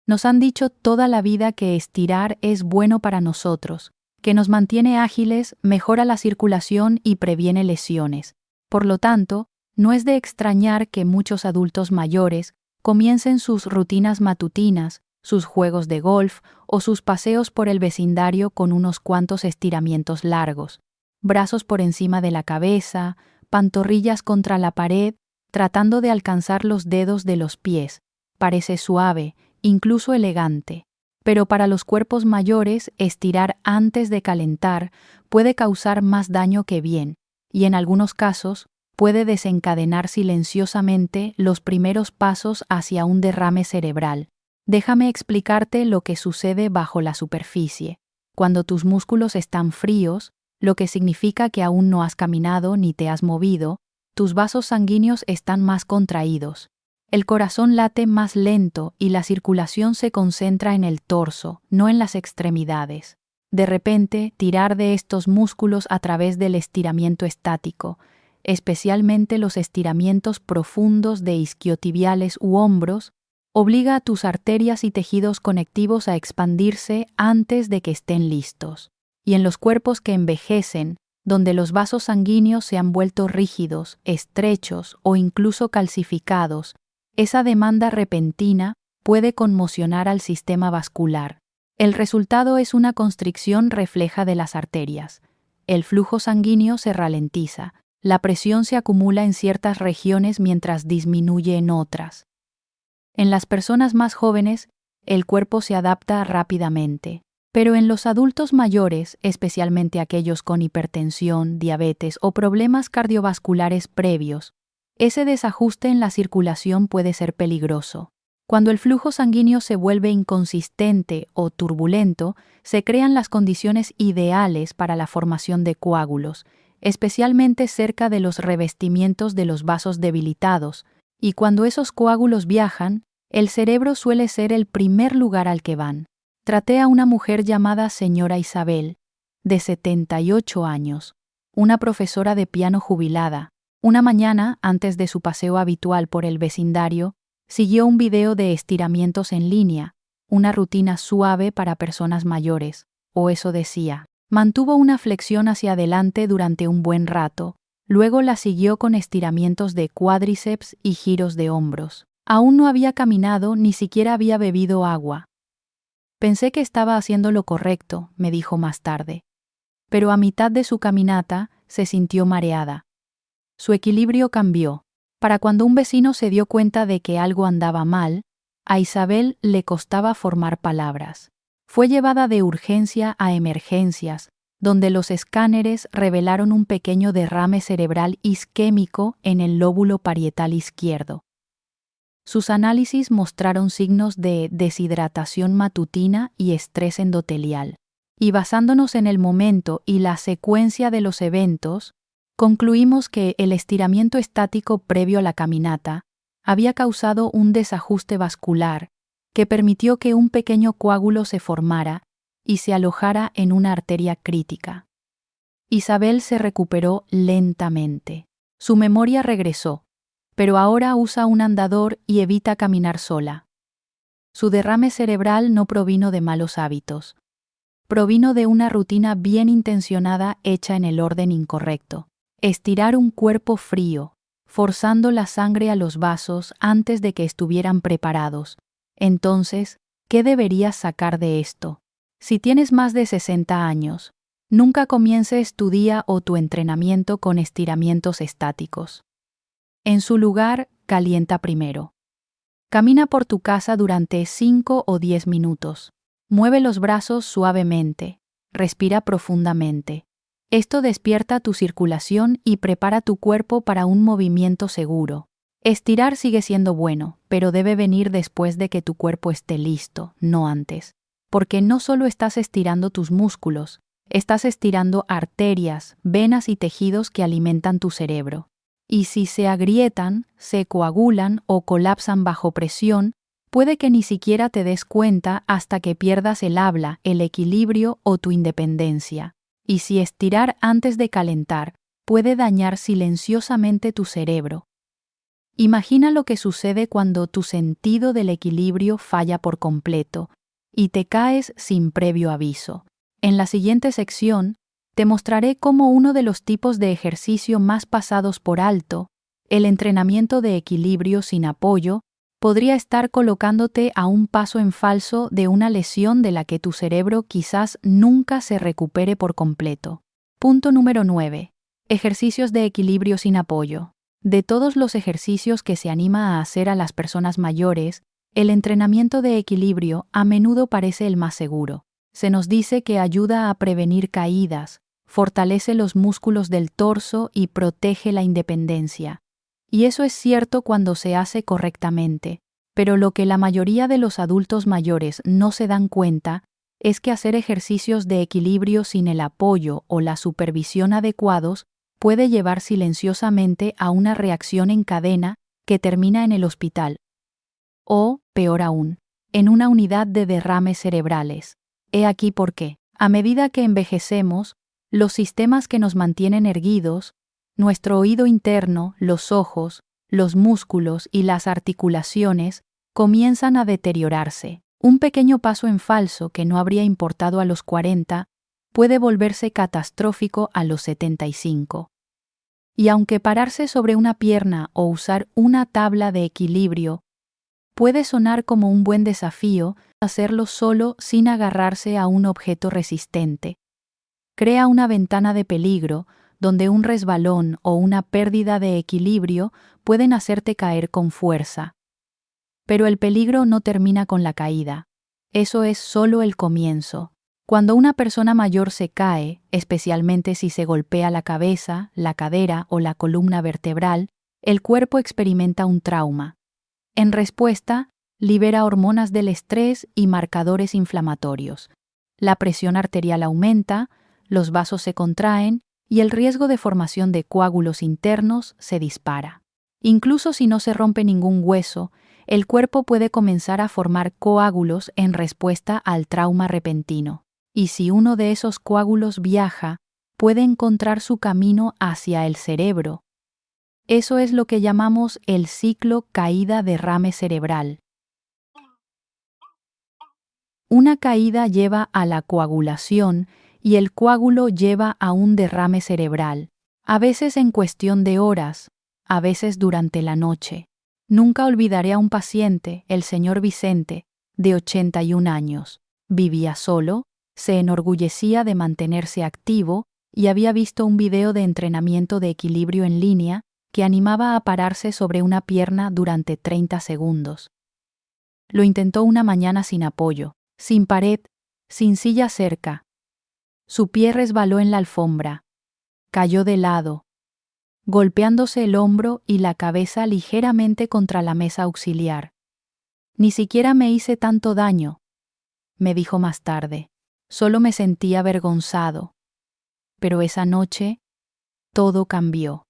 Nos han dicho toda la vida que estirar es bueno para nosotros, que nos mantiene ágiles, mejora la circulación y previene lesiones. Por lo tanto, no es de extrañar que muchos adultos mayores comiencen sus rutinas matutinas, sus juegos de golf o sus paseos por el vecindario con unos cuantos estiramientos largos, brazos por encima de la cabeza, pantorrillas contra la pared, tratando de alcanzar los dedos de los pies. Parece suave, incluso elegante. Pero para los cuerpos mayores, estirar antes de calentar puede causar más daño que bien, y en algunos casos puede desencadenar silenciosamente los primeros pasos hacia un derrame cerebral. Déjame explicarte lo que sucede bajo la superficie. Cuando tus músculos están fríos, lo que significa que aún no has caminado ni te has movido, tus vasos sanguíneos están más contraídos. El corazón late más lento y la circulación se concentra en el torso, no en las extremidades. De repente, tirar de estos músculos a través del estiramiento estático, especialmente los estiramientos profundos de isquiotibiales u hombros, obliga a tus arterias y tejidos conectivos a expandirse antes de que estén listos. Y en los cuerpos que envejecen, donde los vasos sanguíneos se han vuelto rígidos, estrechos o incluso calcificados, esa demanda repentina puede conmocionar al sistema vascular. El resultado es una constricción refleja de las arterias. El flujo sanguíneo se ralentiza, la presión se acumula en ciertas regiones mientras disminuye en otras. En las personas más jóvenes, el cuerpo se adapta rápidamente, pero en los adultos mayores, especialmente aquellos con hipertensión, diabetes o problemas cardiovasculares previos, ese desajuste en la circulación puede ser peligroso. Cuando el flujo sanguíneo se vuelve inconsistente o turbulento, se crean las condiciones ideales para la formación de coágulos, especialmente cerca de los revestimientos de los vasos debilitados, y cuando esos coágulos viajan, el cerebro suele ser el primer lugar al que van. Traté a una mujer llamada señora Isabel, de 78 años, una profesora de piano jubilada. Una mañana, antes de su paseo habitual por el vecindario, siguió un video de estiramientos en línea, una rutina suave para personas mayores, o eso decía. Mantuvo una flexión hacia adelante durante un buen rato, luego la siguió con estiramientos de cuádriceps y giros de hombros. Aún no había caminado ni siquiera había bebido agua. Pensé que estaba haciendo lo correcto, me dijo más tarde. Pero a mitad de su caminata se sintió mareada. Su equilibrio cambió. Para cuando un vecino se dio cuenta de que algo andaba mal, a Isabel le costaba formar palabras. Fue llevada de urgencia a emergencias, donde los escáneres revelaron un pequeño derrame cerebral isquémico en el lóbulo parietal izquierdo. Sus análisis mostraron signos de deshidratación matutina y estrés endotelial. Y basándonos en el momento y la secuencia de los eventos, concluimos que el estiramiento estático previo a la caminata había causado un desajuste vascular que permitió que un pequeño coágulo se formara y se alojara en una arteria crítica. Isabel se recuperó lentamente. Su memoria regresó, pero ahora usa un andador y evita caminar sola. Su derrame cerebral no provino de malos hábitos. Provino de una rutina bien intencionada hecha en el orden incorrecto. Estirar un cuerpo frío, forzando la sangre a los vasos antes de que estuvieran preparados. Entonces, ¿qué deberías sacar de esto? Si tienes más de 60 años, nunca comiences tu día o tu entrenamiento con estiramientos estáticos. En su lugar, calienta primero. Camina por tu casa durante 5 o 10 minutos. Mueve los brazos suavemente. Respira profundamente. Esto despierta tu circulación y prepara tu cuerpo para un movimiento seguro. Estirar sigue siendo bueno, pero debe venir después de que tu cuerpo esté listo, no antes. Porque no solo estás estirando tus músculos, estás estirando arterias, venas y tejidos que alimentan tu cerebro. Y si se agrietan, se coagulan o colapsan bajo presión, puede que ni siquiera te des cuenta hasta que pierdas el habla, el equilibrio o tu independencia. Y si estirar antes de calentar, puede dañar silenciosamente tu cerebro. Imagina lo que sucede cuando tu sentido del equilibrio falla por completo y te caes sin previo aviso. En la siguiente sección, te mostraré cómo uno de los tipos de ejercicio más pasados por alto, el entrenamiento de equilibrio sin apoyo, podría estar colocándote a un paso en falso de una lesión de la que tu cerebro quizás nunca se recupere por completo. Punto número 9. Ejercicios de equilibrio sin apoyo. De todos los ejercicios que se anima a hacer a las personas mayores, el entrenamiento de equilibrio a menudo parece el más seguro. Se nos dice que ayuda a prevenir caídas, fortalece los músculos del torso y protege la independencia. Y eso es cierto cuando se hace correctamente, pero lo que la mayoría de los adultos mayores no se dan cuenta es que hacer ejercicios de equilibrio sin el apoyo o la supervisión adecuados puede llevar silenciosamente a una reacción en cadena que termina en el hospital. O, peor aún, en una unidad de derrames cerebrales. He aquí por qué. A medida que envejecemos, los sistemas que nos mantienen erguidos, nuestro oído interno, los ojos, los músculos y las articulaciones, comienzan a deteriorarse. Un pequeño paso en falso que no habría importado a los 40 puede volverse catastrófico a los 75. Y aunque pararse sobre una pierna o usar una tabla de equilibrio puede sonar como un buen desafío, hacerlo solo sin agarrarse a un objeto resistente crea una ventana de peligro donde un resbalón o una pérdida de equilibrio pueden hacerte caer con fuerza. Pero el peligro no termina con la caída. Eso es solo el comienzo. Cuando una persona mayor se cae, especialmente si se golpea la cabeza, la cadera o la columna vertebral, el cuerpo experimenta un trauma. En respuesta, libera hormonas del estrés y marcadores inflamatorios. La presión arterial aumenta, los vasos se contraen y el riesgo de formación de coágulos internos se dispara. Incluso si no se rompe ningún hueso, el cuerpo puede comenzar a formar coágulos en respuesta al trauma repentino. Y si uno de esos coágulos viaja, puede encontrar su camino hacia el cerebro. Eso es lo que llamamos el ciclo caída-derrame cerebral. Una caída lleva a la coagulación y el coágulo lleva a un derrame cerebral, a veces en cuestión de horas, a veces durante la noche. Nunca olvidaré a un paciente, el señor Vicente, de 81 años. Vivía solo, se enorgullecía de mantenerse activo y había visto un video de entrenamiento de equilibrio en línea que animaba a pararse sobre una pierna durante 30 segundos. Lo intentó una mañana sin apoyo, sin pared, sin silla cerca. Su pie resbaló en la alfombra. Cayó de lado. golpeándose el hombro y la cabeza ligeramente contra la mesa auxiliar. Ni siquiera me hice tanto daño, me dijo más tarde. Solo me sentía avergonzado. Pero esa noche, todo cambió.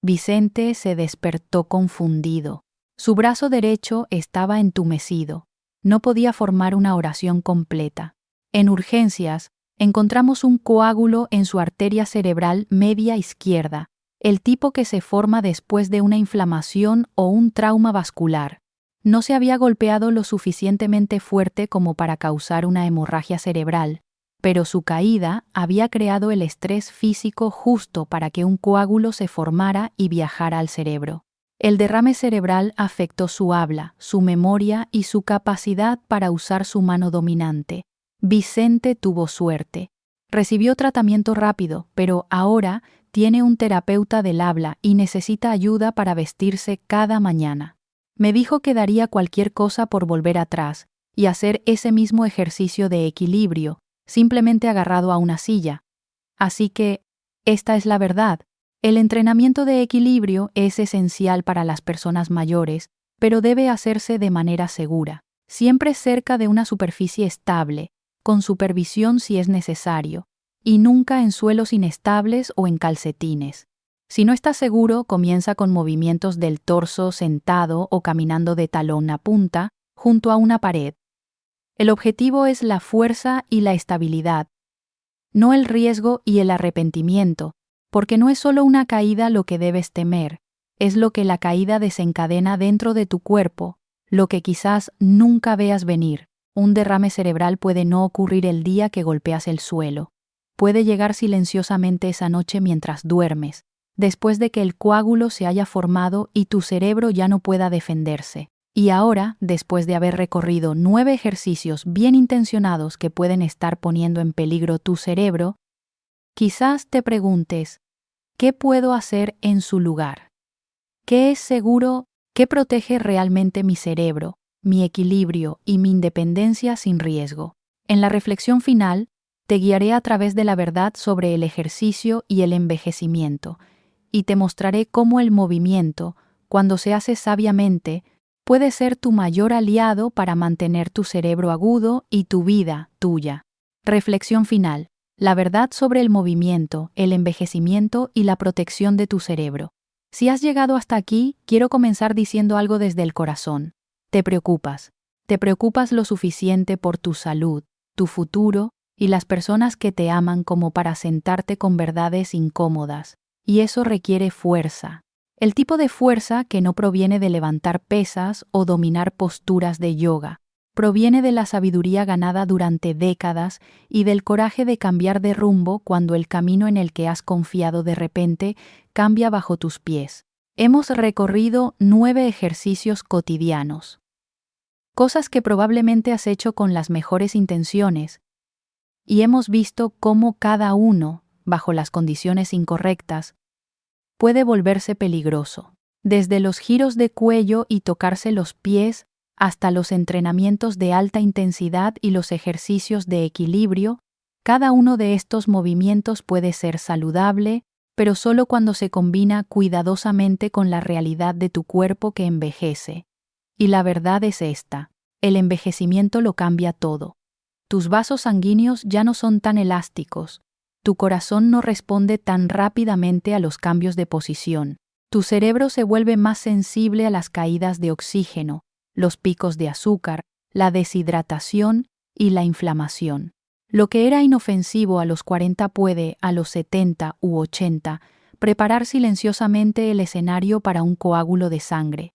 Vicente se despertó confundido. Su brazo derecho estaba entumecido. No podía formar una oración completa. En urgencias, encontramos un coágulo en su arteria cerebral media izquierda, el tipo que se forma después de una inflamación o un trauma vascular. No se había golpeado lo suficientemente fuerte como para causar una hemorragia cerebral, pero su caída había creado el estrés físico justo para que un coágulo se formara y viajara al cerebro. El derrame cerebral afectó su habla, su memoria y su capacidad para usar su mano dominante. Vicente tuvo suerte. Recibió tratamiento rápido, pero ahora tiene un terapeuta del habla y necesita ayuda para vestirse cada mañana. Me dijo que daría cualquier cosa por volver atrás y hacer ese mismo ejercicio de equilibrio, simplemente agarrado a una silla. Así que, esta es la verdad. El entrenamiento de equilibrio es esencial para las personas mayores, pero debe hacerse de manera segura, siempre cerca de una superficie estable, con supervisión si es necesario, y nunca en suelos inestables o en calcetines. Si no estás seguro, comienza con movimientos del torso sentado o caminando de talón a punta, junto a una pared. El objetivo es la fuerza y la estabilidad, no el riesgo y el arrepentimiento, porque no es solo una caída lo que debes temer, es lo que la caída desencadena dentro de tu cuerpo, lo que quizás nunca veas venir. Un derrame cerebral puede no ocurrir el día que golpeas el suelo. Puede llegar silenciosamente esa noche mientras duermes, después de que el coágulo se haya formado y tu cerebro ya no pueda defenderse. Y ahora, después de haber recorrido 9 ejercicios bien intencionados que pueden estar poniendo en peligro tu cerebro, quizás te preguntes, ¿qué puedo hacer en su lugar? ¿Qué es seguro? ¿Qué protege realmente mi cerebro, mi equilibrio y mi independencia sin riesgo? En la reflexión final, te guiaré a través de la verdad sobre el ejercicio y el envejecimiento, y te mostraré cómo el movimiento, cuando se hace sabiamente, puede ser tu mayor aliado para mantener tu cerebro agudo y tu vida tuya. Reflexión final. La verdad sobre el movimiento, el envejecimiento y la protección de tu cerebro. Si has llegado hasta aquí, quiero comenzar diciendo algo desde el corazón. Te preocupas. Te preocupas lo suficiente por tu salud, tu futuro y las personas que te aman como para sentarte con verdades incómodas. Y eso requiere fuerza. El tipo de fuerza que no proviene de levantar pesas o dominar posturas de yoga. Proviene de la sabiduría ganada durante décadas y del coraje de cambiar de rumbo cuando el camino en el que has confiado de repente cambia bajo tus pies. Hemos recorrido 9 ejercicios cotidianos. Cosas que probablemente has hecho con las mejores intenciones. Y hemos visto cómo cada uno, bajo las condiciones incorrectas, puede volverse peligroso. Desde los giros de cuello y tocarse los pies, hasta los entrenamientos de alta intensidad y los ejercicios de equilibrio, cada uno de estos movimientos puede ser saludable, pero solo cuando se combina cuidadosamente con la realidad de tu cuerpo que envejece. Y la verdad es esta: el envejecimiento lo cambia todo. Tus vasos sanguíneos ya no son tan elásticos, tu corazón no responde tan rápidamente a los cambios de posición, tu cerebro se vuelve más sensible a las caídas de oxígeno, los picos de azúcar, la deshidratación y la inflamación. Lo que era inofensivo a los 40 puede, a los 70 u 80, preparar silenciosamente el escenario para un coágulo de sangre,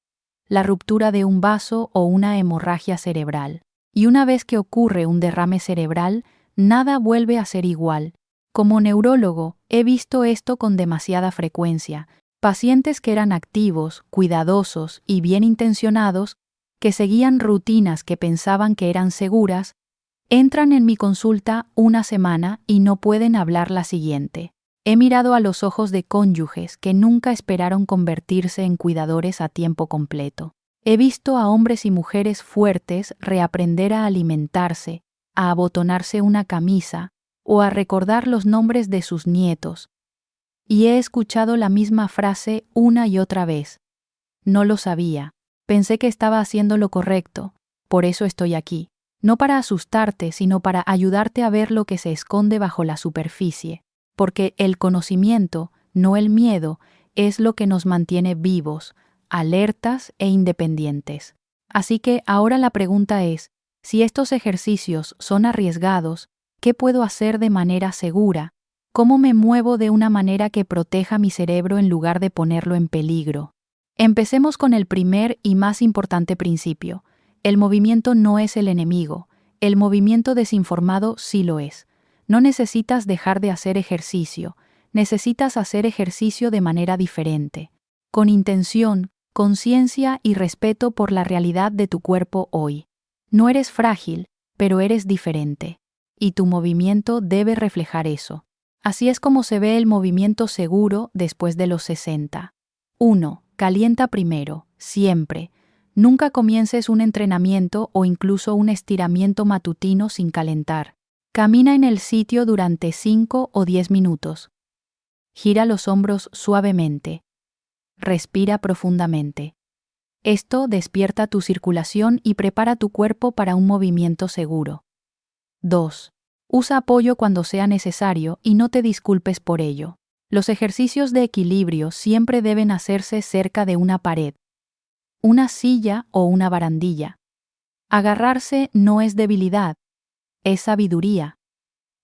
la ruptura de un vaso o una hemorragia cerebral. Y una vez que ocurre un derrame cerebral, nada vuelve a ser igual. Como neurólogo, he visto esto con demasiada frecuencia. Pacientes que eran activos, cuidadosos y bien intencionados, que seguían rutinas que pensaban que eran seguras, entran en mi consulta una semana y no pueden hablar la siguiente. He mirado a los ojos de cónyuges que nunca esperaron convertirse en cuidadores a tiempo completo. He visto a hombres y mujeres fuertes reaprender a alimentarse, a abotonarse una camisa o a recordar los nombres de sus nietos. Y he escuchado la misma frase una y otra vez. No lo sabía. Pensé que estaba haciendo lo correcto. Por eso estoy aquí. No para asustarte, sino para ayudarte a ver lo que se esconde bajo la superficie. Porque el conocimiento, no el miedo, es lo que nos mantiene vivos, alertas e independientes. Así que ahora la pregunta es, si estos ejercicios son arriesgados, ¿qué puedo hacer de manera segura? ¿Cómo me muevo de una manera que proteja mi cerebro en lugar de ponerlo en peligro? Empecemos con el primer y más importante principio. El movimiento no es el enemigo. El movimiento desinformado sí lo es. No necesitas dejar de hacer ejercicio. Necesitas hacer ejercicio de manera diferente. Con intención, conciencia y respeto por la realidad de tu cuerpo hoy. No eres frágil, pero eres diferente. Y tu movimiento debe reflejar eso. Así es como se ve el movimiento seguro después de los 60. 1. Calienta primero, siempre. Nunca comiences un entrenamiento o incluso un estiramiento matutino sin calentar. Camina en el sitio durante 5 o 10 minutos. Gira los hombros suavemente. Respira profundamente. Esto despierta tu circulación y prepara tu cuerpo para un movimiento seguro. 2. Usa apoyo cuando sea necesario y no te disculpes por ello. Los ejercicios de equilibrio siempre deben hacerse cerca de una pared, una silla o una barandilla. Agarrarse no es debilidad, es sabiduría.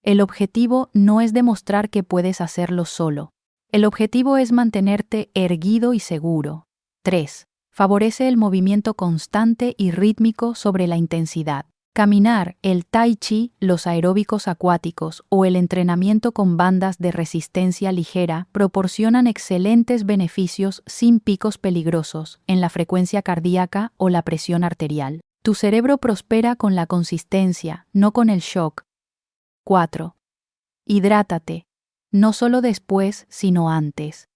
El objetivo no es demostrar que puedes hacerlo solo. El objetivo es mantenerte erguido y seguro. 3. Favorece el movimiento constante y rítmico sobre la intensidad. Caminar, el tai chi, los aeróbicos acuáticos o el entrenamiento con bandas de resistencia ligera proporcionan excelentes beneficios sin picos peligrosos en la frecuencia cardíaca o la presión arterial. Tu cerebro prospera con la consistencia, no con el shock. 4. Hidrátate, no solo después, sino antes.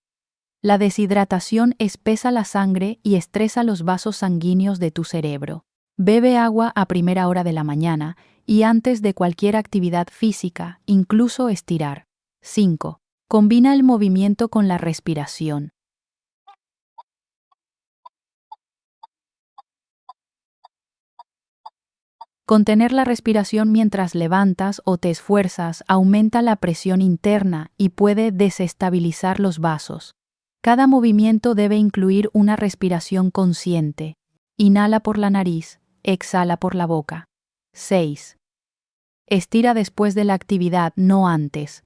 La deshidratación espesa la sangre y estresa los vasos sanguíneos de tu cerebro. Bebe agua a primera hora de la mañana y antes de cualquier actividad física, incluso estirar. 5. Combina el movimiento con la respiración. Contener la respiración mientras levantas o te esfuerzas aumenta la presión interna y puede desestabilizar los vasos. Cada movimiento debe incluir una respiración consciente. Inhala por la nariz, exhala por la boca. 6. Estira después de la actividad, no antes.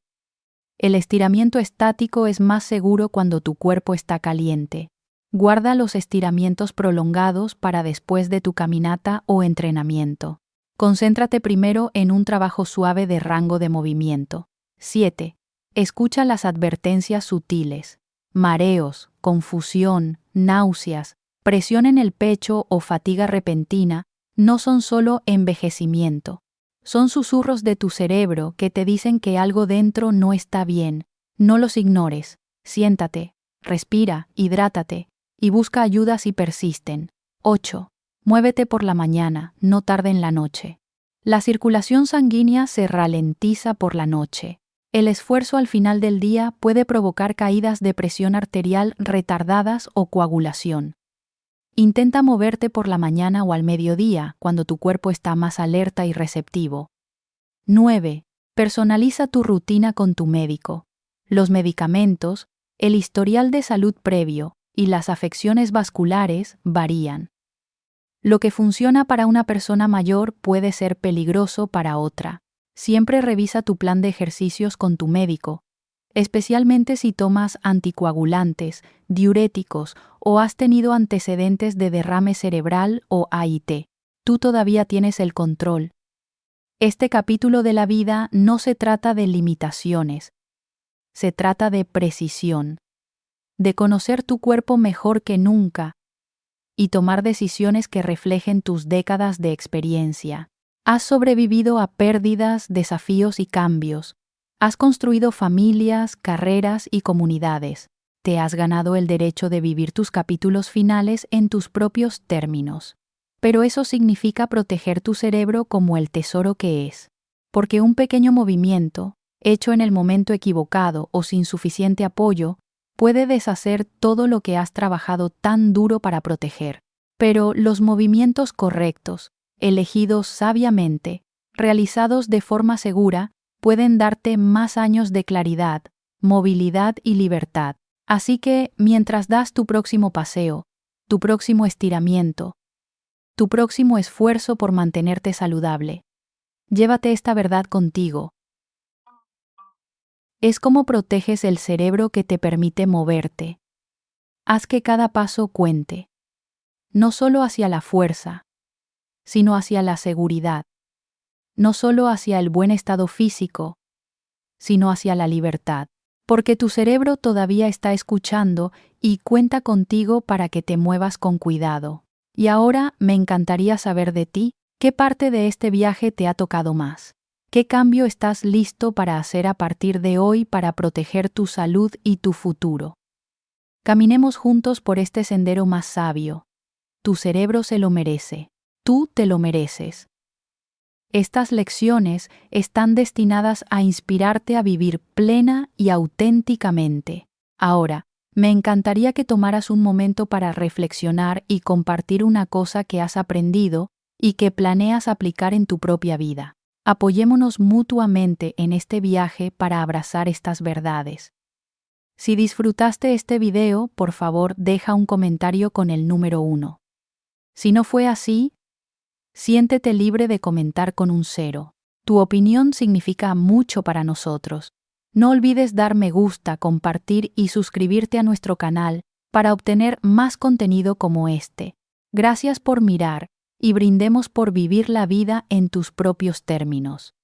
El estiramiento estático es más seguro cuando tu cuerpo está caliente. Guarda los estiramientos prolongados para después de tu caminata o entrenamiento. Concéntrate primero en un trabajo suave de rango de movimiento. 7. Escucha las advertencias sutiles. Mareos, confusión, náuseas, presión en el pecho o fatiga repentina no son solo envejecimiento. Son susurros de tu cerebro que te dicen que algo dentro no está bien. No los ignores. Siéntate, respira, hidrátate y busca ayuda si persisten. 8. Muévete por la mañana, no tarde en la noche. La circulación sanguínea se ralentiza por la noche. El esfuerzo al final del día puede provocar caídas de presión arterial retardadas o coagulación. Intenta moverte por la mañana o al mediodía, cuando tu cuerpo está más alerta y receptivo. 9. Personaliza tu rutina con tu médico. Los medicamentos, el historial de salud previo y las afecciones vasculares varían. Lo que funciona para una persona mayor puede ser peligroso para otra. Siempre revisa tu plan de ejercicios con tu médico, especialmente si tomas anticoagulantes, diuréticos o has tenido antecedentes de derrame cerebral o AIT. Tú todavía tienes el control. Este capítulo de la vida no se trata de limitaciones, se trata de precisión, de conocer tu cuerpo mejor que nunca y tomar decisiones que reflejen tus décadas de experiencia. Has sobrevivido a pérdidas, desafíos y cambios. Has construido familias, carreras y comunidades. Te has ganado el derecho de vivir tus capítulos finales en tus propios términos. Pero eso significa proteger tu cerebro como el tesoro que es. Porque un pequeño movimiento, hecho en el momento equivocado o sin suficiente apoyo, puede deshacer todo lo que has trabajado tan duro para proteger. Pero los movimientos correctos, elegidos sabiamente, realizados de forma segura, pueden darte más años de claridad, movilidad y libertad. Así que, mientras das tu próximo paseo, tu próximo estiramiento, tu próximo esfuerzo por mantenerte saludable, llévate esta verdad contigo. Es como proteges el cerebro que te permite moverte. Haz que cada paso cuente, no solo hacia la fuerza, sino hacia la seguridad, no solo hacia el buen estado físico, sino hacia la libertad, porque tu cerebro todavía está escuchando y cuenta contigo para que te muevas con cuidado. Y ahora me encantaría saber de ti, ¿qué parte de este viaje te ha tocado más? ¿Qué cambio estás listo para hacer a partir de hoy para proteger tu salud y tu futuro? Caminemos juntos por este sendero más sabio. Tu cerebro se lo merece. Tú te lo mereces. Estas lecciones están destinadas a inspirarte a vivir plena y auténticamente. Ahora, me encantaría que tomaras un momento para reflexionar y compartir una cosa que has aprendido y que planeas aplicar en tu propia vida. Apoyémonos mutuamente en este viaje para abrazar estas verdades. Si disfrutaste este video, por favor, deja un comentario con el número 1. Si no fue así, siéntete libre de comentar con un 0. Tu opinión significa mucho para nosotros. No olvides dar me gusta, compartir y suscribirte a nuestro canal para obtener más contenido como este. Gracias por mirar y brindemos por vivir la vida en tus propios términos.